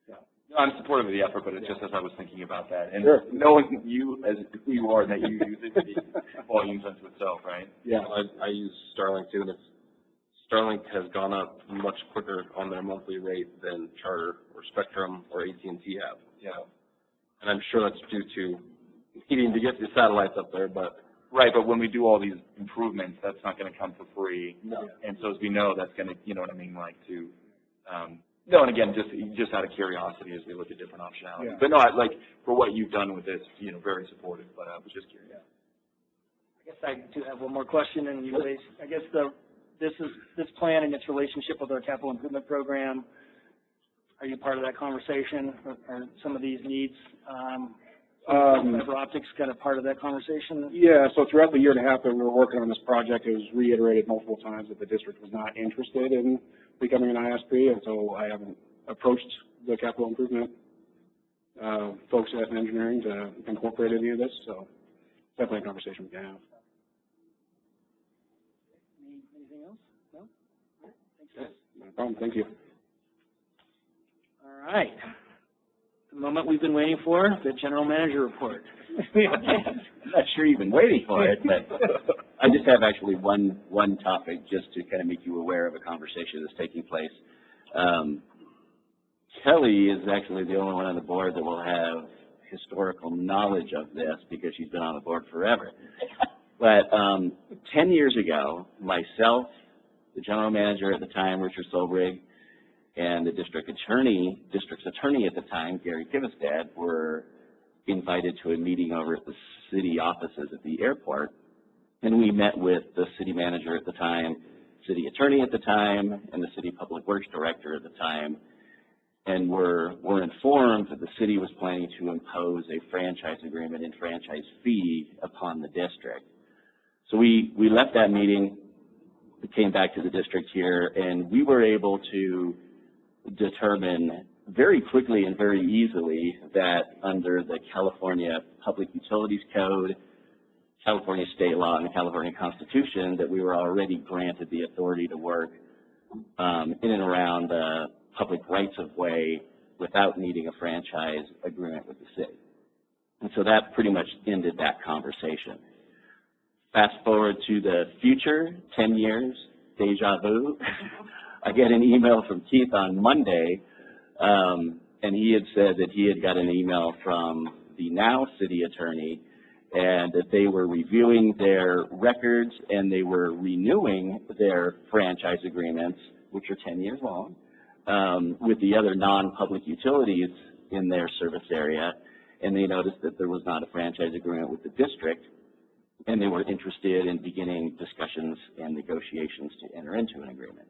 M: Yeah.
G: No, I'm supportive of the effort, but it's just as I was thinking about that. And
M: sure.
G: Knowing you as who you are, that you use it, volumes unto itself, right?
M: Yeah.
K: I use Starlink too, and Starlink has gone up much quicker on their monthly rate than Charter or Spectrum or AT&T have.
G: Yeah.
K: And I'm sure that's due to needing to get the satellites up there, but
G: right, but when we do all these improvements, that's not going to come for free.
K: No.
G: And so as we know, that's going to, you know what I mean, like to, no, and again, just out of curiosity as we look at different optionality.
M: Yeah.
G: But no, like, for what you've done with this, you know, very supportive, but I was just curious.
B: I guess I do have one more question, and you raised, I guess this plan and its relationship with our capital improvement program, are you part of that conversation? Are some of these needs, fiber optics, kind of part of that conversation?
M: Yeah, so throughout the year and a half that we were working on this project, it was reiterated multiple times that the district was not interested in becoming an ISP, and so I haven't approached the capital improvement folks at engineering to incorporate any of this, so definitely a conversation we can have.
B: Anything else? No? Thanks,
M: Yes, no problem. Thank you.
B: All right. The moment we've been waiting for, the general manager report.
D: I'm not sure you've been waiting for it, but I just have actually one topic just to kind of make you aware of a conversation that's taking place. Kelly is actually the only one on the board that will have historical knowledge of this because she's been on the board forever. But 10 years ago, myself, the general manager at the time, Richard Solbrig, and the district's attorney at the time, Gary Kivistad, were invited to a meeting over at the city offices at the airport. And we met with the city manager at the time, city attorney at the time, and the city public works director at the time. And were informed that the city was planning to impose a franchise agreement and franchise fee upon the district. So we left that meeting, we came back to the district here, and we were able to determine very quickly and very easily that under the California Public Utilities Code, California state law, and the California Constitution, that we were already granted the authority to work in and around the public rights of way without needing a franchise agreement with the city. And so that pretty much ended that conversation. Fast forward to the future, 10 years, deja vu. I get an email from Keith on Monday, and he had said that he had got an email from the now city attorney and that they were reviewing their records and they were renewing their franchise agreements, which are 10 years long, with the other non-public utilities in their service area, and they noticed that there was not a franchise agreement with the district, and they were interested in beginning discussions and negotiations to enter into an agreement.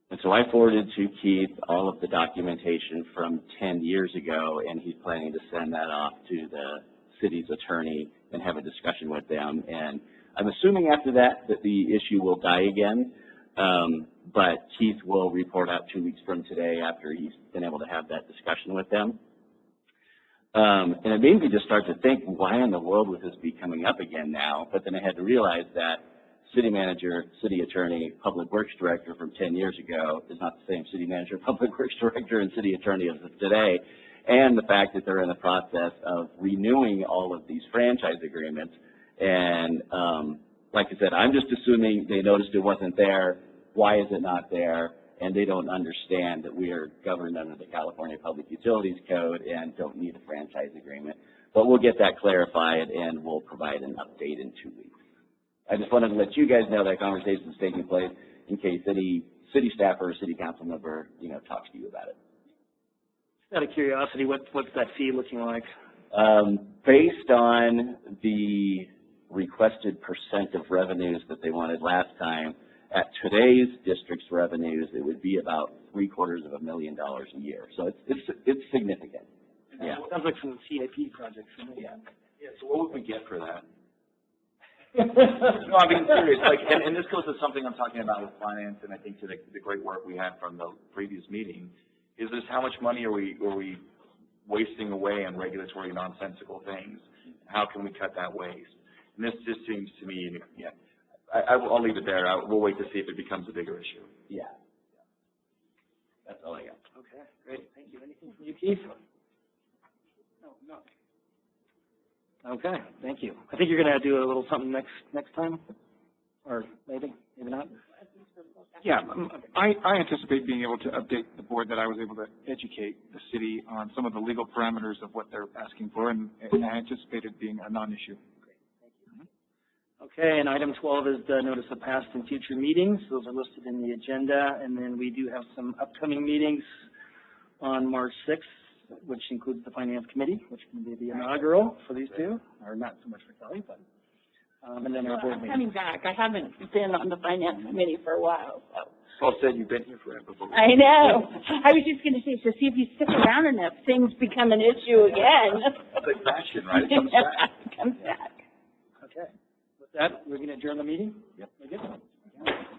D: And so I forwarded to Keith all of the documentation from 10 years ago, and he's planning to send that off to the city's attorney and have a discussion with them. And I'm assuming after that the issue will die again, but Keith will report out 2 weeks from today after he's been able to have that discussion with them. And it made me just start to think, why in the world would this be coming up again now? But then I had to realize that city manager, city attorney, public works director from 10 years ago is not the same city manager, public works director, and city attorney as of today. And the fact that they're in the process of renewing all of these franchise agreements. And like I said, I'm just assuming they noticed it wasn't there. Why is it not there? And they don't understand that we are governed under the California Public Utilities Code and don't need a franchise agreement. But we'll get that clarified and we'll provide an update in 2 weeks. I just wanted to let you guys know that conversation is taking place in case any city staff or city council member, talks to you about it.
B: Out of curiosity, what's that fee looking like?
D: Based on the requested percent of revenues that they wanted last time, at today's district's revenues, it would be about $750,000 a year. So it's significant. Yeah.
B: Sounds like some CIP projects.
D: Yeah.
G: Yeah. So what would we get for that? No, I'm being serious. And this goes to something I'm talking about with finance, and I think to the great work we had from the previous meeting. Is this how much money are we wasting away on regulatory nonsensical things? How can we cut that waste? And this just seems to me, I'll leave it there. We'll wait to see if it becomes a bigger issue.
D: Yeah. That's all I got.
B: Okay, great. Thank you. Anything from you, Keith? No. Okay, thank you. I think you're going to do a little something next time, or maybe not.
N: Yeah, I anticipate being able to update the board that I was able to educate the city on some of the legal parameters of what they're asking for, and I anticipate it being a non-issue.
B: Great, thank you. Okay, and item 12 is the notice of past and future meetings. Those are listed in the agenda, and then we do have some upcoming meetings on March 6th, which includes the Finance Committee, which can be the inaugural for these two, or not so much for Kelly, but and then our board meeting.
L: I'm coming back. I haven't been on the Finance Committee for a while, so.
G: Paul said you've been here forever.
L: I know. I was just going to say, so see if you stick around enough, things become an issue again.
G: It's like fashion, right? It comes back.
L: It comes back.
B: Okay. With that, we're going to adjourn the meeting?
G: Yep.
B: We're good?